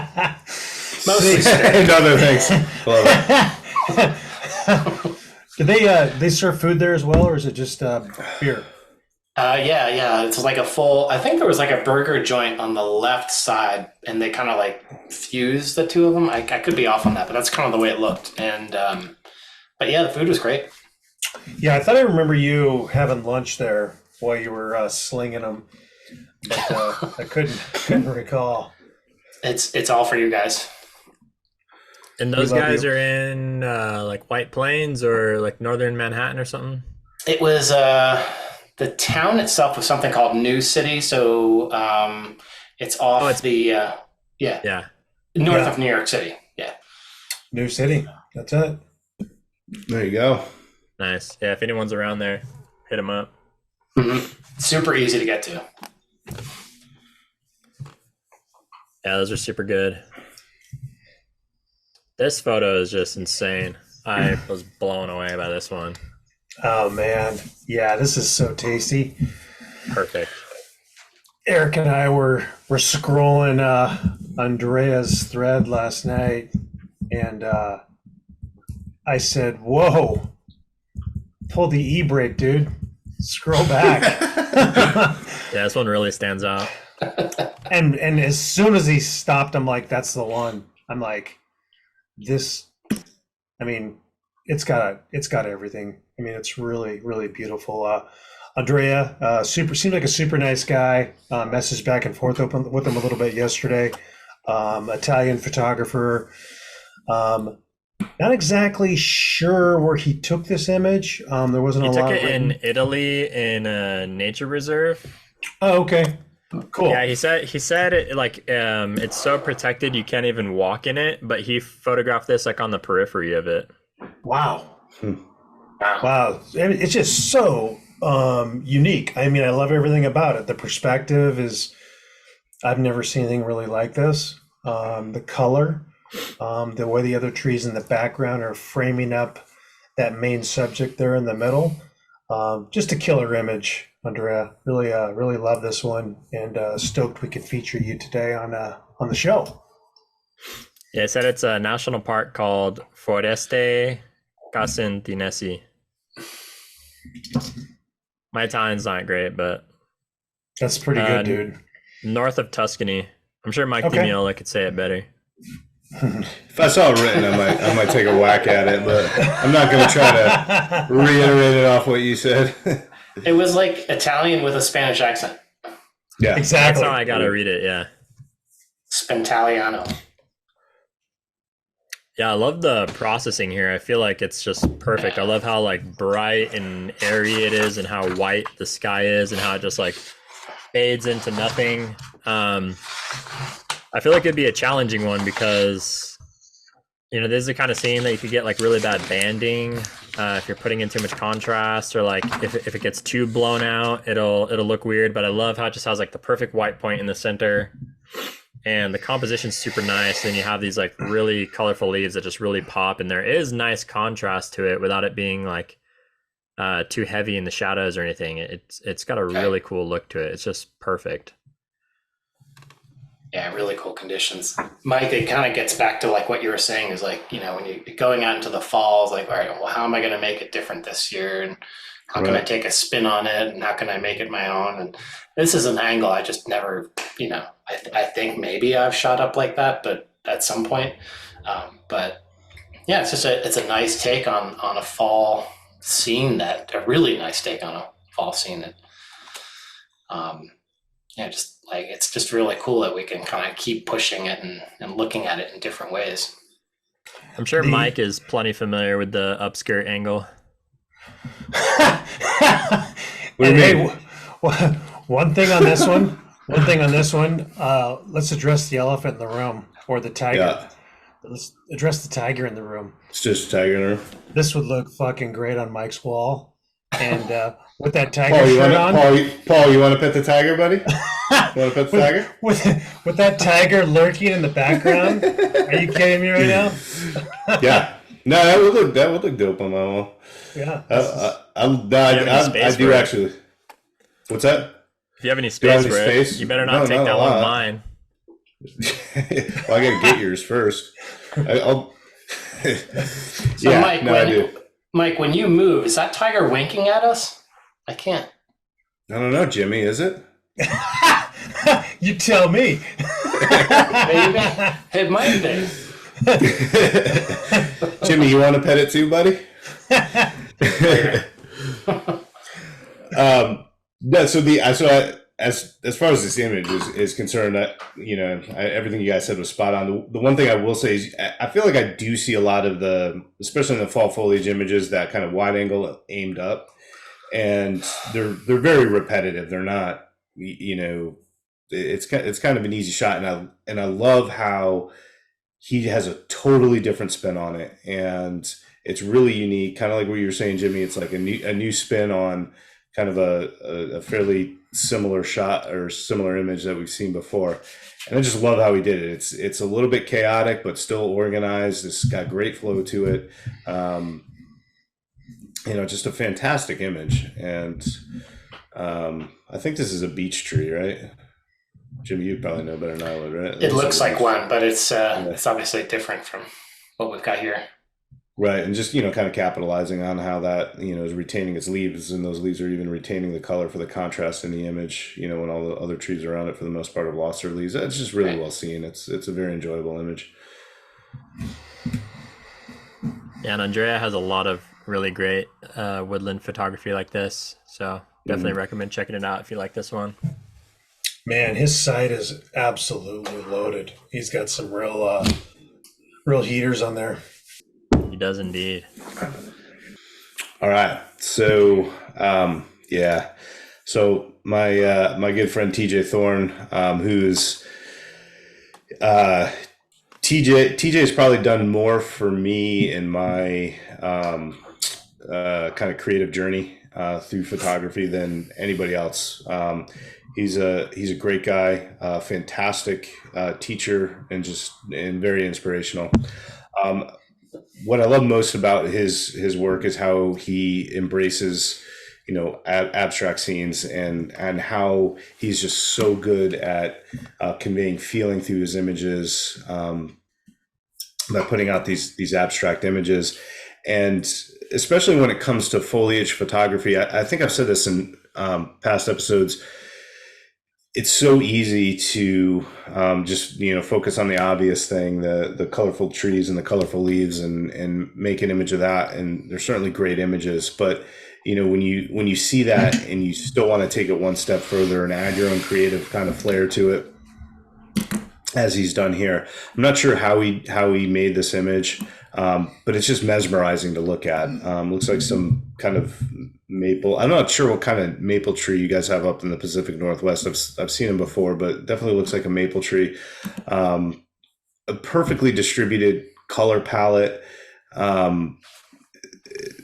Mostly spit. And other things. Love it. Do they serve food there as well, or is it just beer? Yeah. It's like a full, I think there was like a burger joint on the left side, and they kind of like fused the two of them. I could be off on that, but that's kind of the way it looked. And, but yeah, the food was great. Yeah, I thought I remember you having lunch there while you were slinging them, but I couldn't recall. It's all for you guys. And those guys are in like White Plains or like northern Manhattan or something? It was the town itself was something called New City, so it's off north of New York City. Yeah, New City. That's it. There you go. Nice. Yeah, if anyone's around there, hit them up. Mm-hmm. Super easy to get to. Yeah, those are super good. This photo is just insane. I was blown away by this one. Oh man, yeah, this is so tasty. Perfect. Eric and I were scrolling Andrea's thread last night, and I said, "Whoa, pull the e-brake, dude. Scroll back." Yeah, this one really stands out. And as soon as he stopped, I'm like, "That's the one." I'm like, "This." I mean, it's got everything. I mean, it's really, really beautiful. Andrea, seems like a super nice guy. Messaged back and forth with him a little bit yesterday. Italian photographer. Not exactly sure where he took this image. There wasn't a lot. He took it in Italy in a nature reserve. Oh, okay. Cool. Yeah, he said it like it's so protected you can't even walk in it, but he photographed this like on the periphery of it. Wow. Wow. I mean, it's just so unique. I mean, I love everything about it. The perspective is, I've never seen anything really like this. The color, the way the other trees in the background are framing up that main subject there in the middle. Just a killer image, Andrea. Really love this one, and stoked we could feature you today on the show. Yeah, it said it's a national park called Foreste Casentinesi. My Italian's not great, but that's pretty good, dude. North of Tuscany. I'm sure Mike DiMiola could say it better. If I saw it written, I might take a whack at it, but I'm not going to try to reiterate it off what you said. It was like Italian with a Spanish accent. Yeah, exactly. That's how I got to read it. Yeah. Spentaliano. Yeah, I love the processing here. I feel like it's just perfect. I love how like bright and airy it is, and how white the sky is, and how it just like fades into nothing. I feel like it'd be a challenging one because, you know, this is the kind of scene that you could get like really bad banding if you're putting in too much contrast, or like if it gets too blown out, it'll look weird. But I love how it just has like the perfect white point in the center, and the composition's super nice. And you have these like really colorful leaves that just really pop, and there is nice contrast to it without it being like too heavy in the shadows or anything. It's got a really cool look to it. It's just perfect. Yeah, really cool conditions. Mike, it kind of gets back to like what you were saying is like, you know, when you're going out into the fall, it's like, all right, well, how am I going to make it different this year? And how can I take a spin on it? And how can I make it my own? And this is an angle I just never, you know, I think maybe I've shot up like that, but at some point. But yeah, it's a nice take on a fall scene, a really nice take on a fall scene that, just like, it's just really cool that we can kind of keep pushing it and looking at it in different ways. I'm sure Mike is plenty familiar with the upskirt angle. One thing on this one, let's address the elephant in the room, or the tiger. Yeah. Let's address the tiger in the room. It's just a tiger in there. This would look fucking great on Mike's wall. And with that tiger Paul, shirt on. Paul, you want to pet the tiger, buddy? You want to pet the tiger? With that tiger lurking in the background? Are you kidding me right now? Yeah. No, that would look dope on my wall. Yeah. I do actually. What's that? If you have any space for it, you better not take that one of mine. Well, I got to get yours first. So Mike, when you move, is that tiger winking at us? I can't. I don't know, Jimmy. Is it? You tell me. Maybe. It might be. Jimmy, you want to pet it too, buddy? No. As far as this image is concerned, everything you guys said was spot on. The one thing I will say is I feel like I do see a lot of especially in the fall foliage images, that kind of wide angle aimed up, and they're very repetitive. They're not, it's kind of an easy shot, and I love how he has a totally different spin on it, and it's really unique. Kind of like what you were saying, Jimmy. It's like a new spin on kind of a fairly similar shot or similar image that we've seen before. And I just love how he did it. It's a little bit chaotic, but still organized. It's got great flow to it. Just a fantastic image. And I think this is a beech tree, right? Jimmy, you probably know better than I would, right? It looks like one, but it's obviously different from what we've got here. Right, and just, kind of capitalizing on how that, is retaining its leaves, and those leaves are even retaining the color for the contrast in the image, when all the other trees around it, for the most part, have lost their leaves. It's just really well seen. It's a very enjoyable image. Yeah, and Andrea has a lot of really great woodland photography like this, so definitely recommend checking it out if you like this one. Man, his site is absolutely loaded. He's got some real heaters on there. He does indeed. All right. So, So my good friend TJ Thorne, who's TJ's probably done more for me in my kind of creative journey through photography than anybody else. He's a great guy, fantastic teacher, and very inspirational. What I love most about his work is how he embraces, abstract scenes, and how he's just so good at conveying feeling through his images by putting out these abstract images. And especially when it comes to foliage photography, I think I've said this in past episodes. It's so easy to just focus on the obvious thing, the colorful trees and the colorful leaves, and make an image of that. And they're certainly great images, but when you see that and you still want to take it one step further and add your own creative kind of flair to it, as he's done here. I'm not sure how he made this image, but it's just mesmerizing to look at. Looks like some kind of maple. I'm not sure what kind of maple tree you guys have up in the Pacific Northwest. I've seen them before, but definitely looks like a maple tree. A perfectly distributed color palette.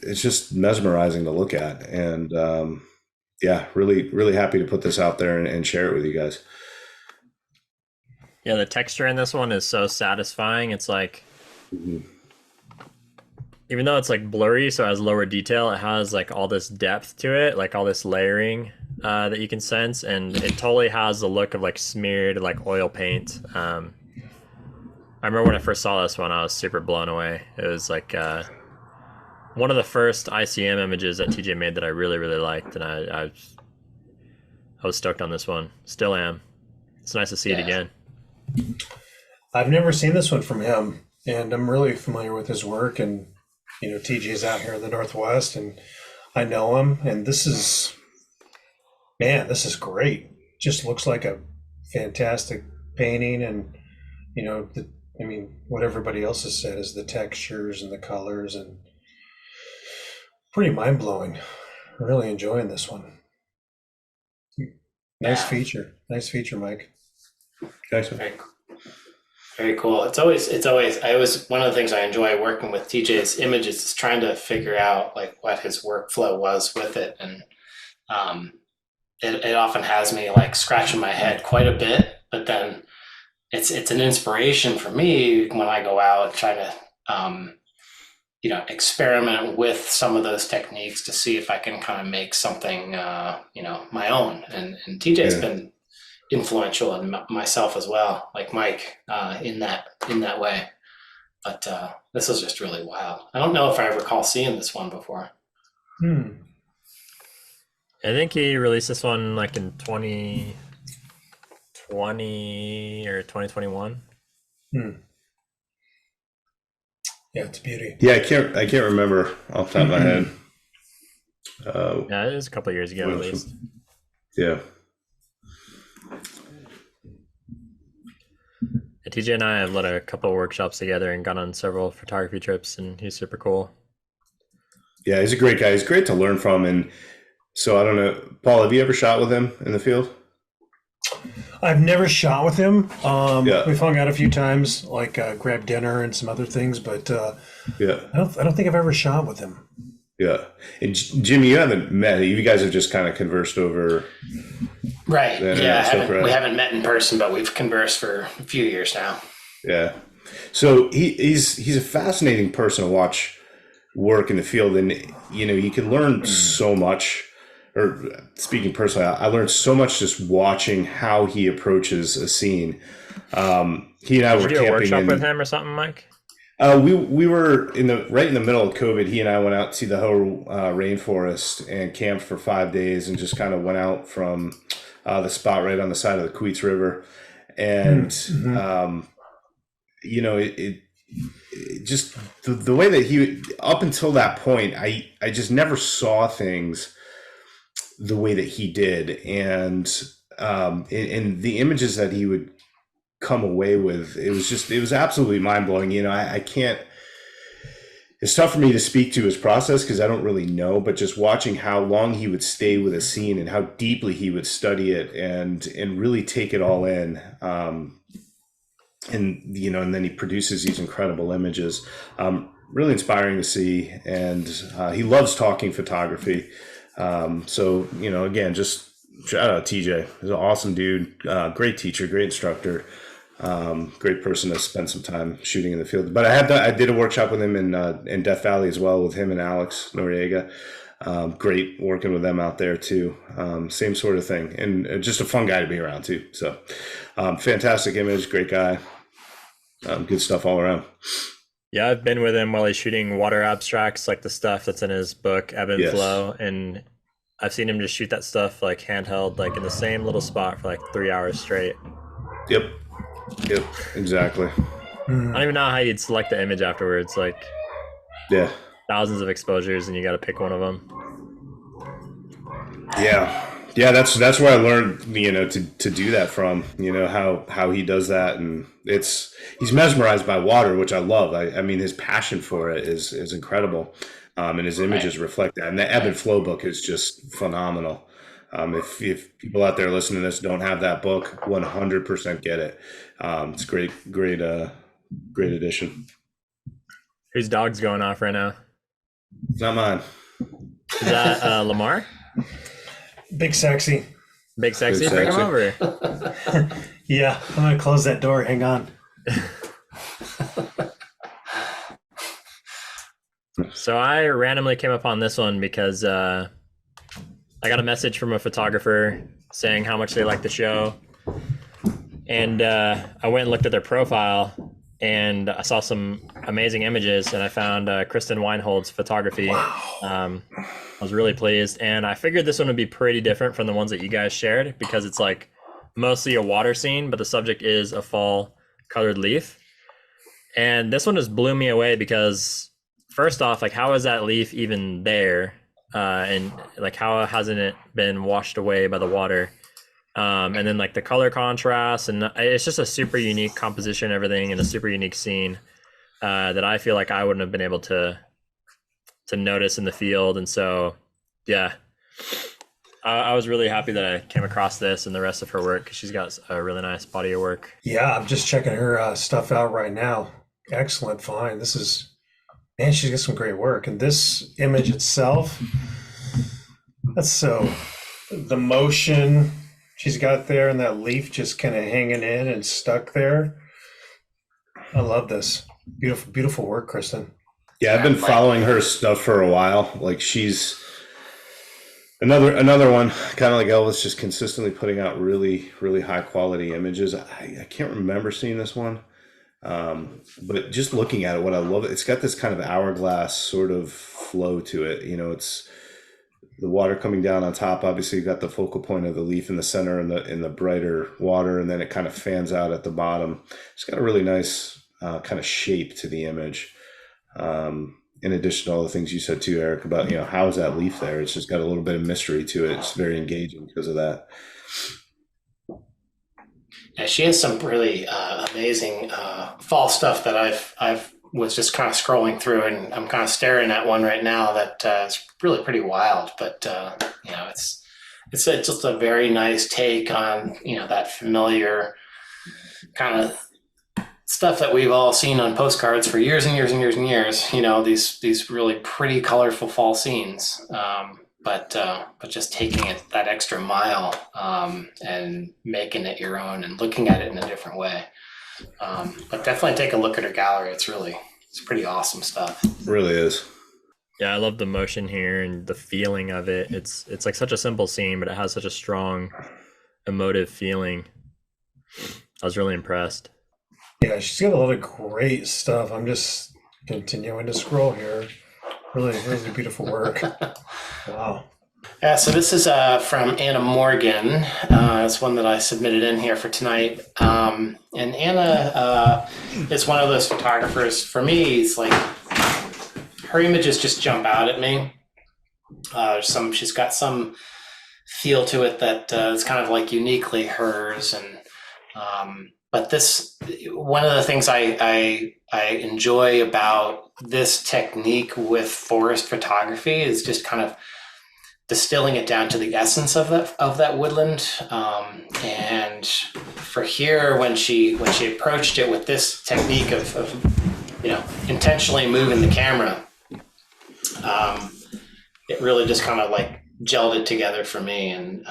It's just mesmerizing to look at, and yeah, really, really happy to put this out there and share it with you guys. Yeah, the texture in this one is so satisfying. It's like, even though it's like blurry, so it has lower detail, it has like all this depth to it, like all this layering that you can sense, and it totally has the look of like smeared like oil paint. I remember when I first saw this one, I was super blown away. It was like one of the first ICM images that TJ made that I really, really liked, and I was stoked on this one. Still am. It's nice to see it again. I've never seen this one from him, and I'm really familiar with his work. And TJ's out here in the Northwest, and I know him. And this is great. Just looks like a fantastic painting, and what everybody else has said is the textures and the colors, and pretty mind blowing. Really enjoying this one. Nice feature, Mike. Thanks. Very cool. It's always one of the things I enjoy working with TJ's images is trying to figure out like what his workflow was with it, and it often has me like scratching my head quite a bit. But then it's an inspiration for me when I go out trying to experiment with some of those techniques to see if I can kind of make something my own. And TJ's been influential in myself as well, like Mike, in that way. But this was just really wild. I don't know if I recall seeing this one before. I think he released this one like in 2020 or 2021. Yeah, it's a beauty. Yeah, I can't remember off the top of my head. Yeah, it was a couple of years ago at least. Yeah. TJ and I have led a couple of workshops together and gone on several photography trips, and he's super cool. Yeah, he's a great guy. He's great to learn from. And so I don't know, Paul, have you ever shot with him in the field? I've never shot with him. Yeah. We've hung out a few times, like grabbed dinner and some other things, but yeah, I don't think I've ever shot with him. Yeah. And Jimmy, you haven't met. You guys have just kind of conversed over. Right. Yeah. We haven't met in person, but we've conversed for a few years now. Yeah. So he's a fascinating person to watch work in the field, and you can learn so much. Or speaking personally, I learned so much just watching how he approaches a scene. He and I were camping. Did you do a workshop with him or something, Mike? We were right in the middle of COVID. He and I went out to the whole rainforest and camped for 5 days, and just kind of went out from the spot right on the side of the Queets River, and it just the way that he, up until that point, I just never saw things the way that he did, and in the images that he would come away with, it was absolutely mind-blowing. I can't, it's tough for me to speak to his process because I don't really know, but just watching how long he would stay with a scene and how deeply he would study it and really take it all in, and then he produces these incredible images. Really inspiring to see, and he loves talking photography. So, again, just shout out TJ. He's an awesome dude, great teacher, great instructor, great person to spend some time shooting in the field. But I did a workshop with him in Death Valley as well, with him and Alex Noriega. Great working with them out there too. Same sort of thing, and just a fun guy to be around too. So, fantastic image, great guy, good stuff all around. Yeah, I've been with him while he's shooting water abstracts, like the stuff that's in his book, Ebb and Flow. And I've seen him just shoot that stuff like handheld, like in the same little spot for like 3 hours straight. Yep, exactly. I don't even know how you'd select the image afterwards. Like, thousands of exposures, and you got to pick one of them. Yeah, Yeah, that's where I learned, to do that from, how he does that. And he's mesmerized by water, which I love. I mean, his passion for it is incredible. And his images reflect that. And the ebb and flow book is just phenomenal. If people out there listening to this don't have that book, 100% get it. It's great addition. Whose dog's going off right now? It's not mine. Is that Lamar? Big Sexy. Big Sexy? Big Bring him Sexy. over. Yeah, I'm going to close that door. Hang on. So I randomly came upon this one because I got a message from a photographer saying how much they liked the show. And I went and looked at their profile, and I saw some amazing images, and I found Kristin Weinhold's photography. Wow. I was really pleased, and I figured this one would be pretty different from the ones that you guys shared because it's like mostly a water scene, but the subject is a fall colored leaf. And this one just blew me away because first off, like, how is that leaf even there? And like, how hasn't it been washed away by the water? And then like the color contrast, and it's just a super unique composition, everything, and a super unique scene that I feel like I wouldn't have been able to notice in the field. And so, yeah, I was really happy that I came across this and the rest of her work because she's got a really nice body of work. Yeah, I'm just checking her stuff out right now. Excellent find. She's got some great work. And this image itself, the motion she's got there and that leaf just kind of hanging in and stuck there. I love this. Beautiful, beautiful work, Kristin. Yeah, I've been following her stuff for a while. Like, she's another one, kind of like Elvis, just consistently putting out really, really high quality images. I can't remember seeing this one, but just looking at it, what I love, it's got this kind of hourglass sort of flow to it. It's the water coming down on top. Obviously, you've got the focal point of the leaf in the center and in the brighter water, and then it kind of fans out at the bottom. It's got a really nice kind of shape to the image. In addition to all the things you said too, Eric, about, how is that leaf there? It's just got a little bit of mystery to it. It's very engaging because of that. Yeah, she has some really amazing fall stuff that I've was just kind of scrolling through, and I'm kind of staring at one right now that is really pretty wild. But it's just a very nice take on that familiar kind of stuff that we've all seen on postcards for years and years and years and years. These really pretty colorful fall scenes. But just taking it that extra mile and making it your own and looking at it in a different way. But definitely take a look at her gallery. It's pretty awesome stuff. It really is. Yeah, I love the motion here and the feeling of it. It's like such a simple scene, but it has such a strong emotive feeling. I was really impressed. Yeah, she's got a lot of great stuff. I'm just continuing to scroll here. Really, really beautiful work. Wow. Yeah, so this is from Anna Morgan. It's one that I submitted in here for tonight. And Anna is one of those photographers. For me, it's like her images just jump out at me. She's got some feel to it that is kind of like uniquely hers. And but this, one of the things I enjoy about this technique with forest photography is just kind of distilling it down to the essence of that woodland. And for here, when she approached it with this technique of intentionally moving the camera, it really just kind of like gelled it together for me. And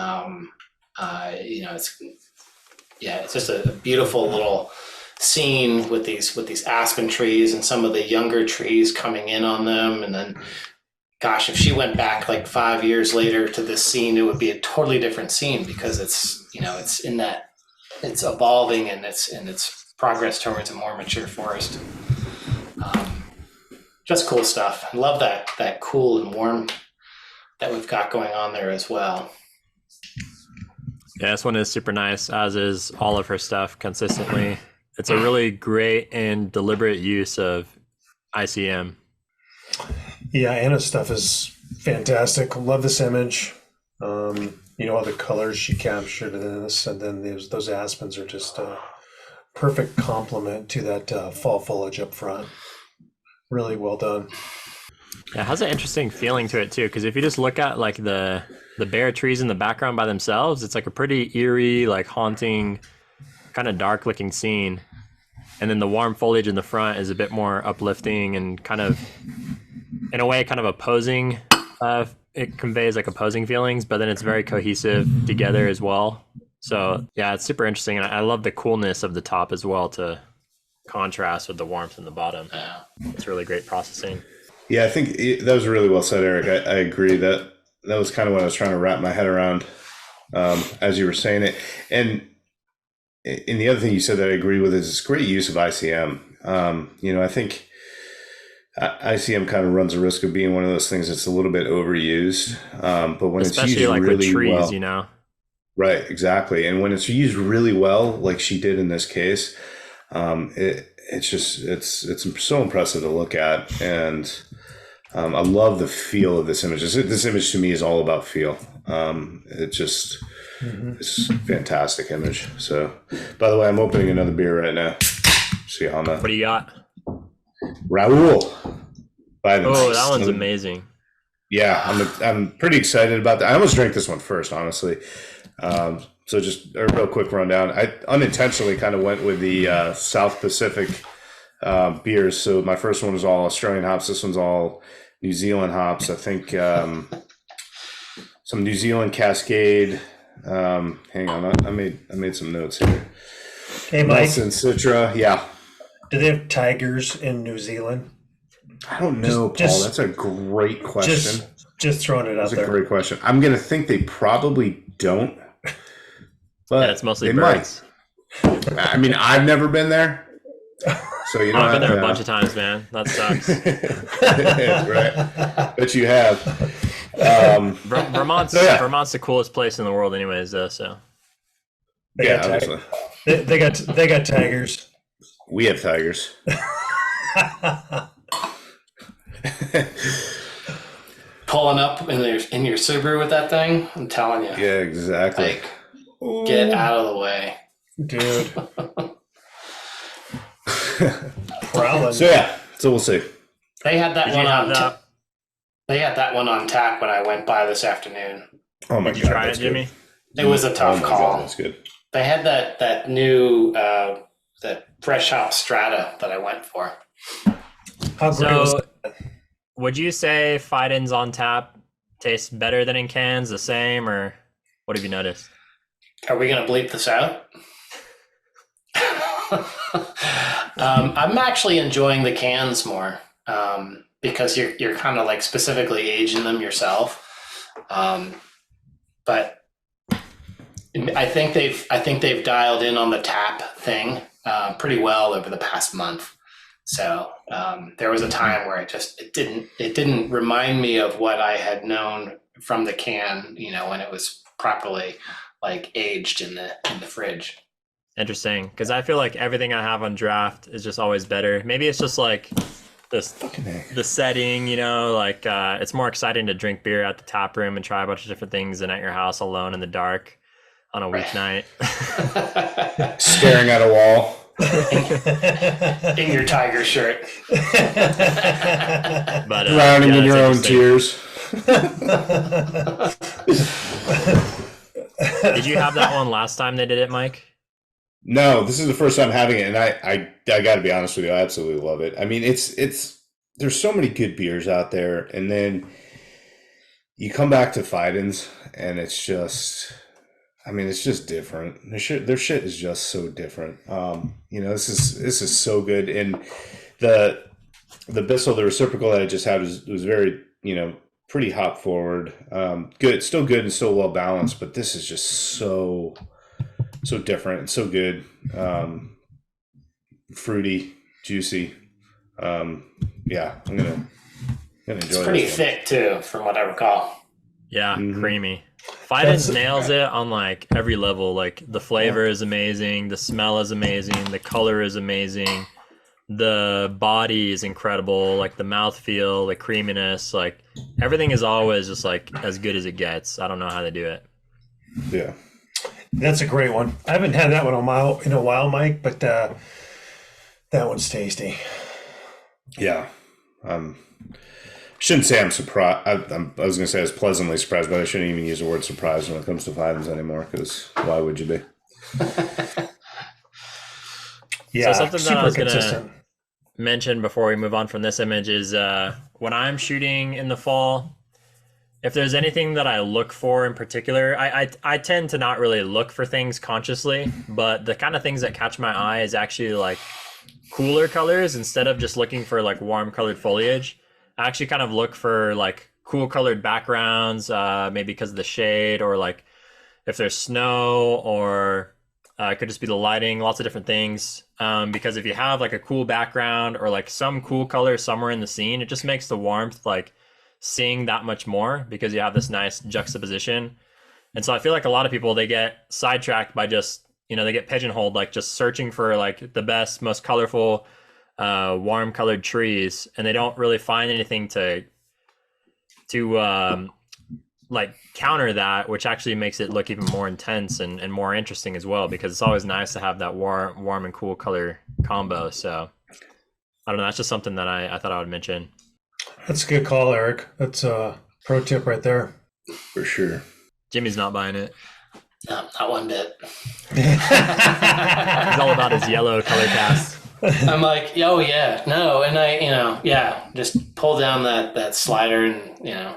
it's just a beautiful little scene with these aspen trees and some of the younger trees coming in on them. And then, gosh, if she went back like 5 years later to this scene, it would be a totally different scene because it's evolving and its progress towards a more mature forest. Just cool stuff. I love that cool and warm that we've got going on there as well. Yeah, this one is super nice, as is all of her stuff consistently. It's a really great and deliberate use of ICM. Yeah, Anna's stuff is fantastic. Love this image. all the colors she captured in this, and then those aspens are just a perfect complement to that fall foliage up front. Really well done. Yeah, it has an interesting feeling to it too, because if you just look at like the bare trees in the background by themselves, it's like a pretty eerie, like haunting, kind of dark looking scene. And then the warm foliage in the front is a bit more uplifting and kind of, in a way, kind of opposing. It conveys like opposing feelings, but then it's very cohesive together as well. So yeah, it's super interesting. And I love the coolness of the top as well to contrast with the warmth in the bottom. It's really great processing. Yeah, I think that was really well said, Eric. I agree that was kind of what I was trying to wrap my head around as you were saying it. And the other thing you said that I agree with is it's great use of ICM. I think ICM kind of runs the risk of being one of those things that's a little bit overused. But when especially it's used like really with trees, well, right, exactly. And when it's used really well, like she did in this case, it's so impressive to look at. And I love the feel of this image. This image to me is all about feel. It's a fantastic image. So, by the way, I'm opening another beer right now. See how What do you got? Raoul. Oh, that one's amazing. Yeah, I'm pretty excited about that. I almost drank this one first, honestly. So just a real quick rundown. I unintentionally kind of went with the South Pacific beers. So my first one was all Australian hops. This one's all New Zealand hops. I think some New Zealand Cascade. Hang on, I made some notes here. Hey, Mike. Nelson Citra, yeah. Do they have tigers in New Zealand? I don't know, Paul. That's a great question. Just throwing it out there. That's a great question. I'm going to think they probably don't. But it's mostly birds. Might. I mean, I've never been there. So I've been there a bunch of times, man. That sucks. Right. But you have. Vermont's the coolest place in the world, anyways. Though, so obviously they got tigers. We have tigers. Pulling up in your Subaru with that thing, I'm telling you. Yeah, exactly. Like, get out of the way, dude. Prowling. So we'll see. They had that one on. They had that one on tap when I went by this afternoon. Oh my god! Did you try it, Jimmy? It was a tough call. God, that's good. They had that new that fresh hop strata that I went for. How great was that? Would you say Fiden's on tap tastes better than in cans, the same, or what have you noticed? Are we going to bleep this out? I'm actually enjoying the cans more because you're kind of like specifically aging them yourself. But I think they've dialed in on the tap thing pretty well over the past month. So there was a time where it didn't remind me of what I had known from the can, when it was properly like aged in the fridge. Interesting, because I feel like everything I have on draft is just always better. Maybe it's just like the setting, like it's more exciting to drink beer at the tap room and try a bunch of different things than at your house alone in the dark on a weeknight. Staring at a wall. In your tiger shirt. But drowning in your own tears. Did you have that one last time they did it, Mike? No, this is the first time having it, and I got to be honest with you, I absolutely love it. I mean, it's there's so many good beers out there, and then you come back to Fiden's, and it's just different. Their shit is just so different. This is so good, and the Bissell, the reciprocal that I just had was very, pretty hop forward. Good, still good and still well balanced, but this is just so different and so good. Fruity, juicy. I'm gonna enjoy it. It's pretty thick too, from what I recall. Yeah, creamy. Fiden's nails it on like every level. Like the flavor is amazing, the smell is amazing, the color is amazing, the body is incredible, like the mouthfeel, the creaminess, like everything is always just like as good as it gets. I don't know how they do it. Yeah. That's a great one. I haven't had that one in a while, Mike, but that one's tasty. Yeah. Shouldn't say I'm surprised. I was going to say I was pleasantly surprised, but I shouldn't even use the word surprised when it comes to Fivens anymore, because why would you be? Yeah, so something that I super was consistent. gonna mention before we move on from this image is when I'm shooting in the fall, if there's anything that I look for in particular, I tend to not really look for things consciously, but the kind of things that catch my eye is actually like cooler colors instead of just looking for like warm colored foliage. I actually kind of look for like cool colored backgrounds, maybe because of the shade, or like if there's snow, or it could just be the lighting, lots of different things. Because if you have like a cool background or like some cool color somewhere in the scene, it just makes the warmth like sing that much more because you have this nice juxtaposition. And so I feel like a lot of people, they get sidetracked by just, they get pigeonholed, like just searching for like the best, most colorful, warm colored trees, and they don't really find anything to like counter that, which actually makes it look even more intense and more interesting as well, because it's always nice to have that warm and cool color combo. So I don't know, that's just something that I thought I would mention. That's a good call, Eric. That's a pro tip right there. For sure. Jimmy's not buying it. No, not one bit. He's all about his yellow color cast. I'm like, oh yeah, no, and I, just pull down that slider and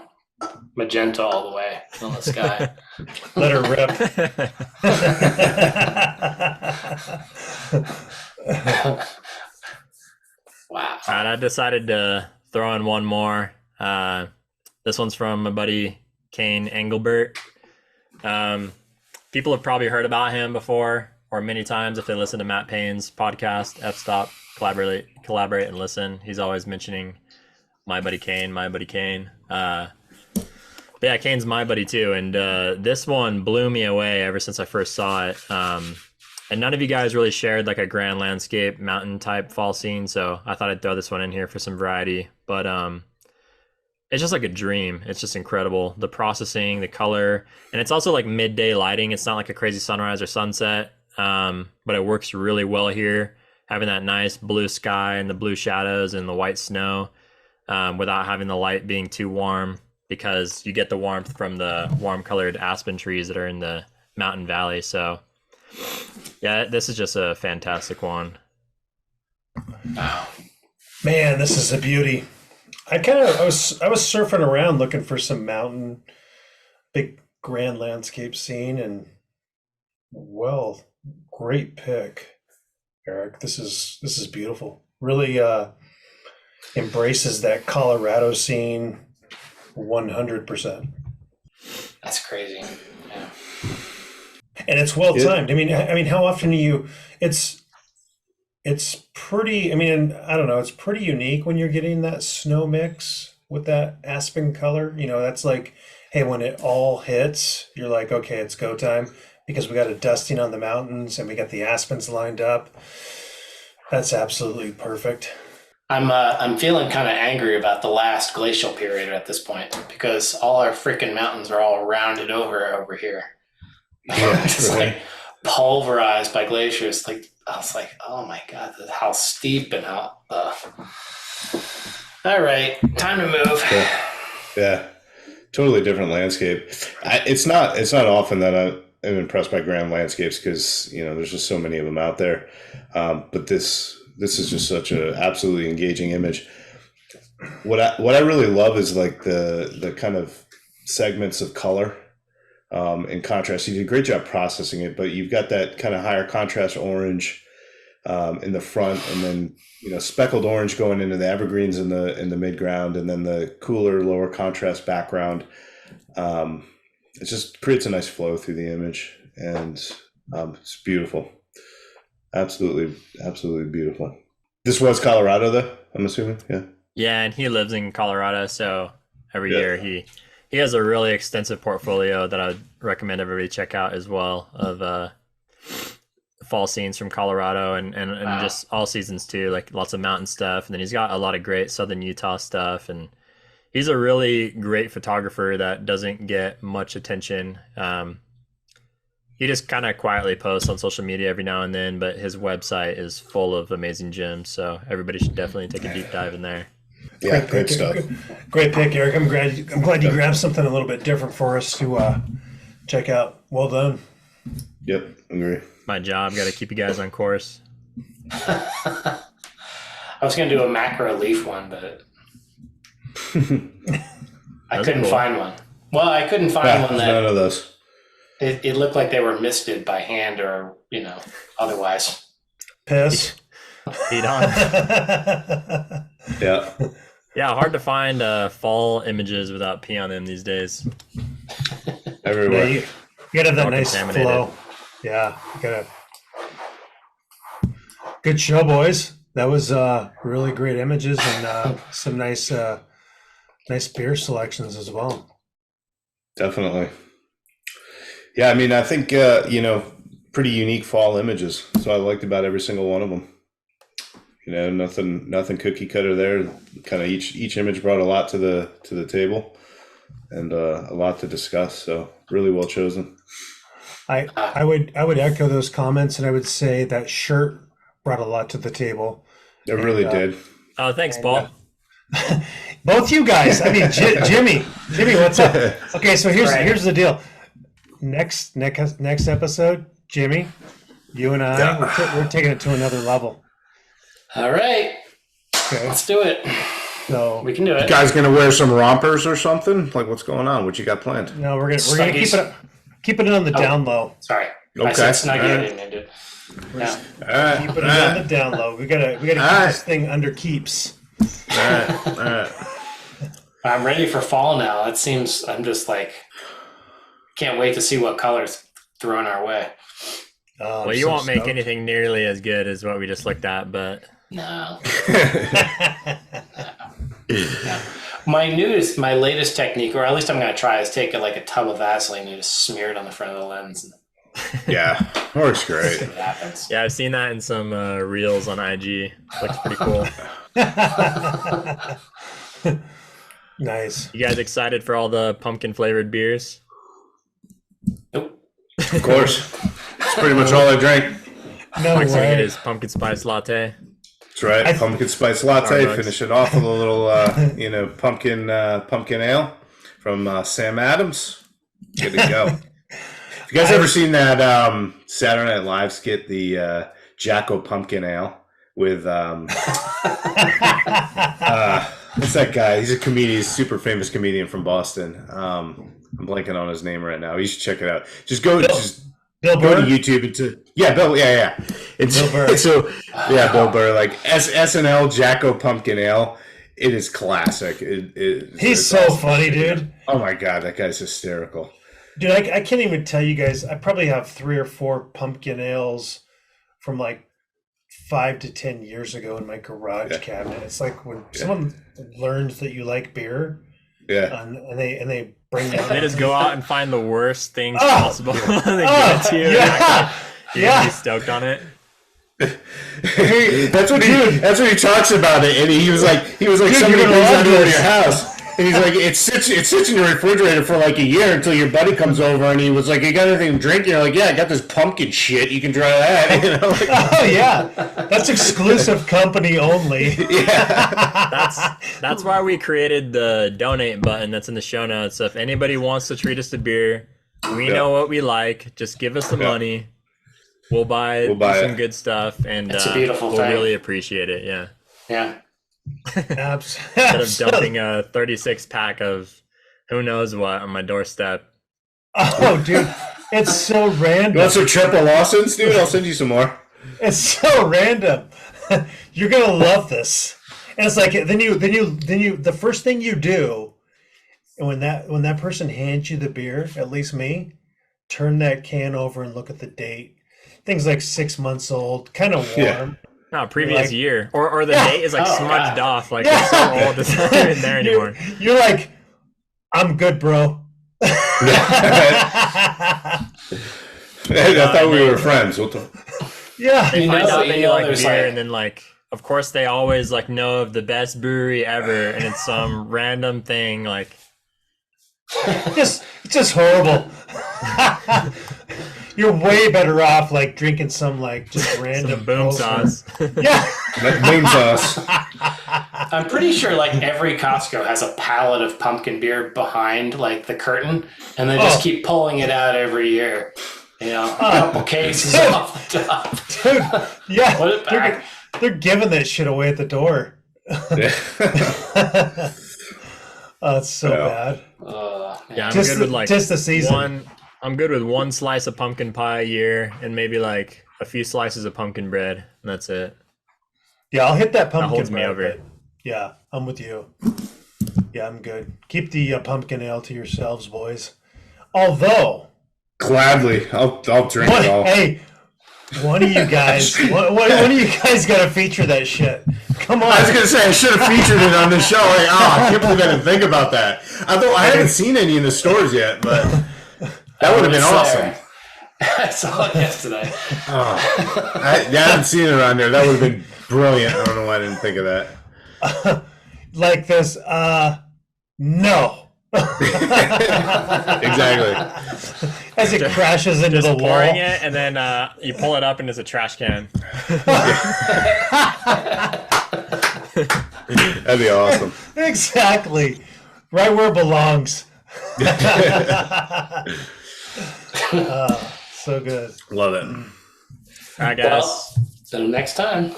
magenta all the way on the sky. Let her rip. Wow. All right, I decided to throw in one more. This one's from my buddy Kane, Engelbert. People have probably heard about him before, or many times if they listen to Matt Payne's podcast, F-Stop, collaborate and listen. He's always mentioning my buddy Kane. But yeah, Kane's my buddy too, and this one blew me away ever since I first saw it. And none of you guys really shared like a grand landscape mountain type fall scene, so I thought I'd throw this one in here for some variety. But it's just like a dream. It's just incredible. The processing, the color, and it's also like midday lighting. It's not like a crazy sunrise or sunset, but it works really well here, having that nice blue sky and the blue shadows and the white snow, without having the light being too warm, because you get the warmth from the warm colored aspen trees that are in the mountain valley. So yeah, this is just a fantastic one. Wow. Man, this is a beauty. I was surfing around looking for some mountain, big grand landscape scene, and well, great pick, Eric. This is beautiful. Really embraces that Colorado scene 100%. That's crazy. Yeah. And it's well timed. I mean, how often do you? It's pretty. I mean, I don't know. It's pretty unique when you're getting that snow mix with that aspen color. That's like, hey, when it all hits, you're like, okay, it's go time, because we got a dusting on the mountains and we got the aspens lined up. That's absolutely perfect. I'm feeling kind of angry about the last glacial period at this point, because all our freaking mountains are all rounded over here. Just like pulverized by glaciers. Like I was like, oh my god, how steep and how. All right, time to move. Yeah. Totally different landscape. It's not often that I'm impressed by grand landscapes, because there's just so many of them out there. But this is just such an absolutely engaging image. What I really love is like the kind of segments of color. In contrast, you did a great job processing it, but you've got that kind of higher contrast orange in the front, and then speckled orange going into the evergreens in the midground, and then the cooler lower contrast background. It just creates a nice flow through the image, and it's beautiful. Absolutely beautiful. This was Colorado, though, I'm assuming. Yeah, and he lives in Colorado, so every year he has a really extensive portfolio that I would recommend everybody check out as well, of fall scenes from Colorado and wow, just all seasons too, like lots of mountain stuff. And then he's got a lot of great southern Utah stuff, and he's a really great photographer that doesn't get much attention. He just kind of quietly posts on social media every now and then, but his website is full of amazing gyms, so everybody should definitely take a deep dive in there. Yeah, great stuff. Great pick, Eric. I'm glad you grabbed something a little bit different for us to check out. Well done. Yep, agree. My job, got to keep you guys on course. I was going to do a macro leaf one, but I couldn't find one. Well, I couldn't find one that none of those. It looked like they were misted by hand or, otherwise. Piss. Feed on. Yeah. Yeah, hard to find fall images without pee on them these days. Everywhere. Yeah, you gotta have that All nice contaminated. flow. Yeah, you gotta. Good show, boys. That was really great images and some nice beer selections as well. Definitely. Yeah, I mean, I think, pretty unique fall images. So I liked about every single one of them. Nothing cookie cutter there. Kind of each image brought a lot to the table and a lot to discuss. So really well chosen. I would echo those comments, and I would say that shirt brought a lot to the table. It really did. Oh, thanks, Paul. Both you guys. I mean, Jimmy, what's up? Okay, so here's the deal. Next episode, Jimmy, you and I, we're taking it to another level. All right. Okay, Let's do it. so We can do You it. guys gonna wear some rompers or something? Like, what's going on? What you got planned? no, we're gonna keep it on the Oh. down low. Sorry. Okay. I said snuggie. All I right. didn't mean to. Yeah. All right. Keep it on the down low. We gotta keep right. this thing under keeps. All right. I'm ready for fall now. It seems I'm just like can't wait to see what colors thrown our way. Well, you won't make anything nearly as good as what we just looked at, but No. My latest technique, or at least I'm going to try, is take a tub of Vaseline and just smear it on the front of the lens and Yeah, works see great. what happens. yeah, I've seen that in some reels on IG. Looks pretty cool. Nice. You guys excited for all the pumpkin flavored beers? Nope. Of course. It's pretty much all I drink. No Mike's gonna get way. his pumpkin spice latte. That's right. Pumpkin spice latte. Starbucks. Finish it off with a little, pumpkin ale from Sam Adams. Good to go. Have you guys ever seen that Saturday Night Live skit, the Jacko Pumpkin Ale with what's that guy? He's a comedian. He's a super famous comedian from Boston. I'm blanking on his name right now. You should check it out. Just go. Bill Go Burr? to YouTube and Bill. Yeah. It's Bill Burr. so Bill Burr, like SNL Jacko Pumpkin Ale. It is classic. It's He's awesome. so funny, dude. Oh my god, that guy's hysterical. Dude, I can't even tell you guys. I probably have 3 or 4 pumpkin ales from like 5 to 10 years ago in my garage cabinet. It's like when someone learns that you like beer, Yeah, and they bring down. They just go out and find the worst things Oh! possible. They give it to you. Yeah, You're gonna be stoked on it. that's what he talks about it, and he was like Dude, somebody you're gonna brings love that over to this. your house. And he's like, it sits in your refrigerator for like a year until your buddy comes over, and he was like, "You got anything to drink?" And you're like, "Yeah, I got this pumpkin shit. You can try that." You know, like, Oh yeah, that's exclusive company only. That's why we created the donate button that's in the show notes. So if anybody wants to treat us to beer, we know what we like. Just give us the money. We'll buy some it. good stuff, and It's a beautiful we'll thing. really appreciate it. Yeah. Yeah. Instead of dumping a 36 pack of who knows what on my doorstep. Oh, dude, it's so you random. want some triple Lawsons, dude? I'll send you some more. It's so random. You're gonna love this. And it's like then you the first thing you do when that person hands you the beer, at least me, turn that can over and look at the date. Thing's like 6 months old, kind of warm. Yeah. No, previous Like- year. Or the date is like Oh, smudged God. off. Like it's so old, it's not even there anymore. You're like, I'm good, bro. I thought we were friends. What the? Yeah. They You find know- out you that you know like there's, beer, like- and then like, of course, they always like know of the best brewery ever, and it's some random thing like. It's just horrible. You're way better off like drinking some like just random Some boom Pilsner. sauce. Yeah. Boom sauce. I'm pretty sure like every Costco has a pallet of pumpkin beer behind like the curtain, and they just keep pulling it out every year. You know, a couple cases off the top. Dude, yeah. Put it back. They're giving that shit away at the door. Yeah. Oh, it's so bad. Yeah, I'm Just good the- with like just the season. I'm good with one slice of pumpkin pie a year and maybe like a few slices of pumpkin bread, and that's it. Yeah, I'll hit that pumpkin holds me bread, over. but yeah, I'm with you. Yeah, I'm good. Keep the pumpkin ale to yourselves, boys. Although, Gladly, I'll drink it all. hey, one of you guys, one of you guys got to feature that shit. Come on. I was gonna say I should have featured it on the show. Like, I can't believe I didn't think about that. Although I haven't seen any in the stores yet, but that would have been awesome. I saw it yesterday. I haven't seen it around there. That would have been brilliant. I don't know why I didn't think of that. Like this, no. Exactly. As it crashes into the wall. Pouring it, and then you pull it up, and it's a trash can. That'd be awesome. Exactly. Right where it belongs. So good. Love it. All right, guys. Well, until next time.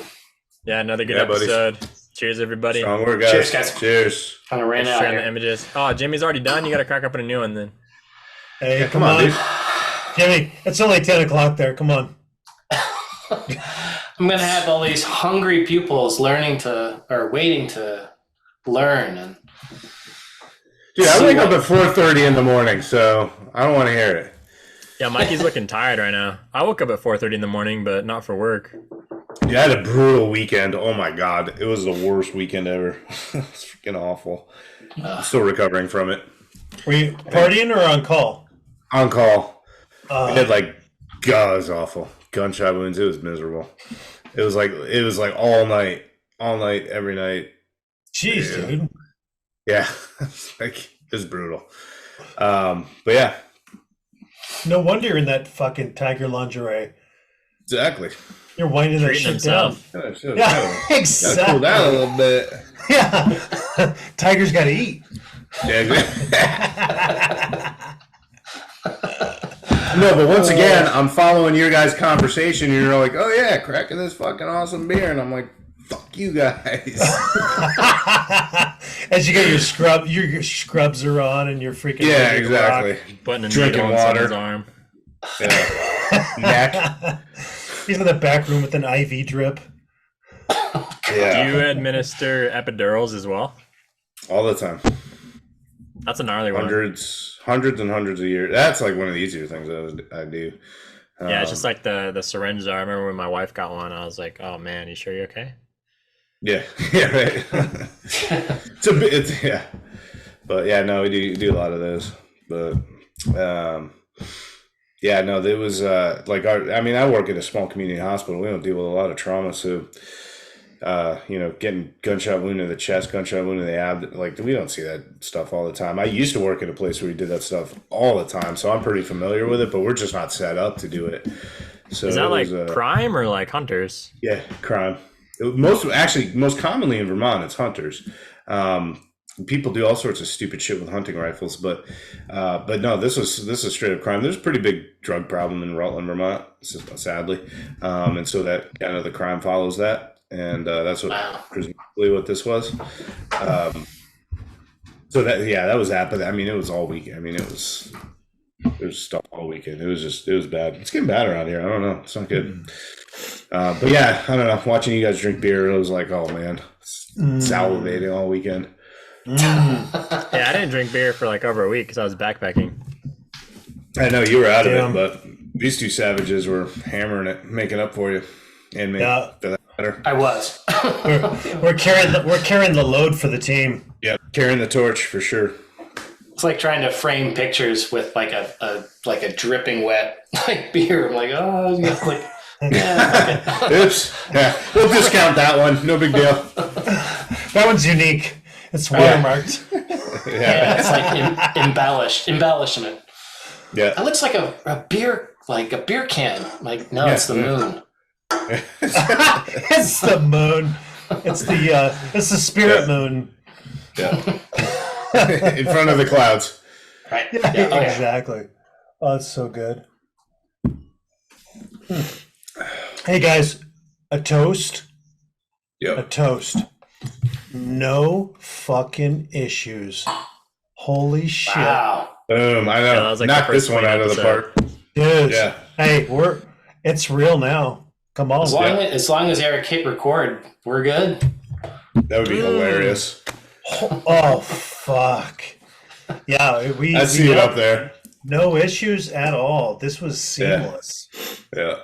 Yeah, another good Yeah, buddy. episode. Cheers, everybody. Strong word, guys. Cheers, guys. Cheers. Kind of ran Thanks out for sharing the here. images. Oh, Jimmy's already done. You got to crack up in a new one then. Hey, Yeah, come on. dude. Jimmy, it's only 10 o'clock there. Come on. I'm gonna have all these hungry pupils waiting to learn, and Dude, I wake up at 4:30 in the morning, so I don't want to hear it. Yeah, Mikey's looking tired right now. I woke up at 4:30 in the morning, but not for work. Yeah, I had a brutal weekend. Oh my god, it was the worst weekend ever. It's freaking awful. I'm still recovering from it. Were you partying or on call? On call. I did God, it was awful. Gunshot wounds. It was miserable. It was like all night, every night. Jeez, dude. Yeah, it was brutal. But yeah, No wonder you're in that fucking tiger lingerie. exactly. You're winding that Treating shit himself. down. Yeah, Yeah, gotta exactly. cool down a little bit. Yeah. Tiger's got to eat. Yeah, exactly. No, but once again, I'm following your guys' conversation, and you're like, "Oh yeah, cracking this fucking awesome beer," and I'm like, "Fuck you guys." As you get your scrubs are on and you're freaking Yeah, ready to rock. exactly. Putting a Drinking needle in water. someone's arm. Yeah. Neck. He's in the back room with an IV drip. Do Yeah. you administer epidurals as well? All the time. That's a gnarly one. Hundreds and hundreds a year. That's like one of the easier things I do. Yeah, it's just like the syringes. I remember when my wife got one, I was like, "Oh man, you sure you're okay?" Yeah, yeah, right. Yeah, but yeah, no, we do a lot of those. But yeah, no, there was I work at a small community hospital. We don't deal with a lot of trauma, so getting gunshot wound in the chest, gunshot wound in the ab, we don't see that stuff all the time. I used to work at a place where we did that stuff all the time, so I'm pretty familiar with it. But we're just not set up to do it. So Is that it like was, crime or like hunters? Yeah, crime. Most commonly in Vermont, it's hunters. People do all sorts of stupid shit with hunting rifles, but no, this is straight up crime. There's a pretty big drug problem in Rutland, Vermont, sadly, and so that kind of the crime follows that, and that's presumably what this was. So that was that, but I mean, it was all weekend. I mean, it was stuff all weekend. It was bad. It's getting bad around here. I don't know. It's not good. But yeah, I don't know. Watching you guys drink beer, it was like, oh man, salivating all weekend. Yeah, I didn't drink beer for like over a week because I was backpacking. I know you were out Damn. of it, but these two savages were hammering it, making up for you, and me Yeah. for that matter. I was. We're carrying the load for the team. Yeah, carrying the torch for sure. It's like trying to frame pictures with like a dripping wet beer. I'm like, oh, yeah, Oops. Yeah, we'll discount that one. No big deal. That one's unique. It's watermarked. yeah, it's like embellishment. Yeah. That looks like a beer like a beer can. I'm like, no, Yeah. it's the moon. It's the moon. It's the spirit moon. Yeah. In front of the clouds. Right. Yeah, Yeah. Oh, yeah. exactly. Oh, it's so good. Hey guys, a toast. A Yep. toast. No fucking issues. Holy shit. Wow. Boom. I know. Yeah, that was like Knock the this first one clean out of the episode. park. Dude. Yeah. Hey, it's real now. Come on. As long as Eric hit record, we're good. That would be hilarious. Oh fuck. Yeah, I see it up there. No issues at all. This was seamless. Yeah.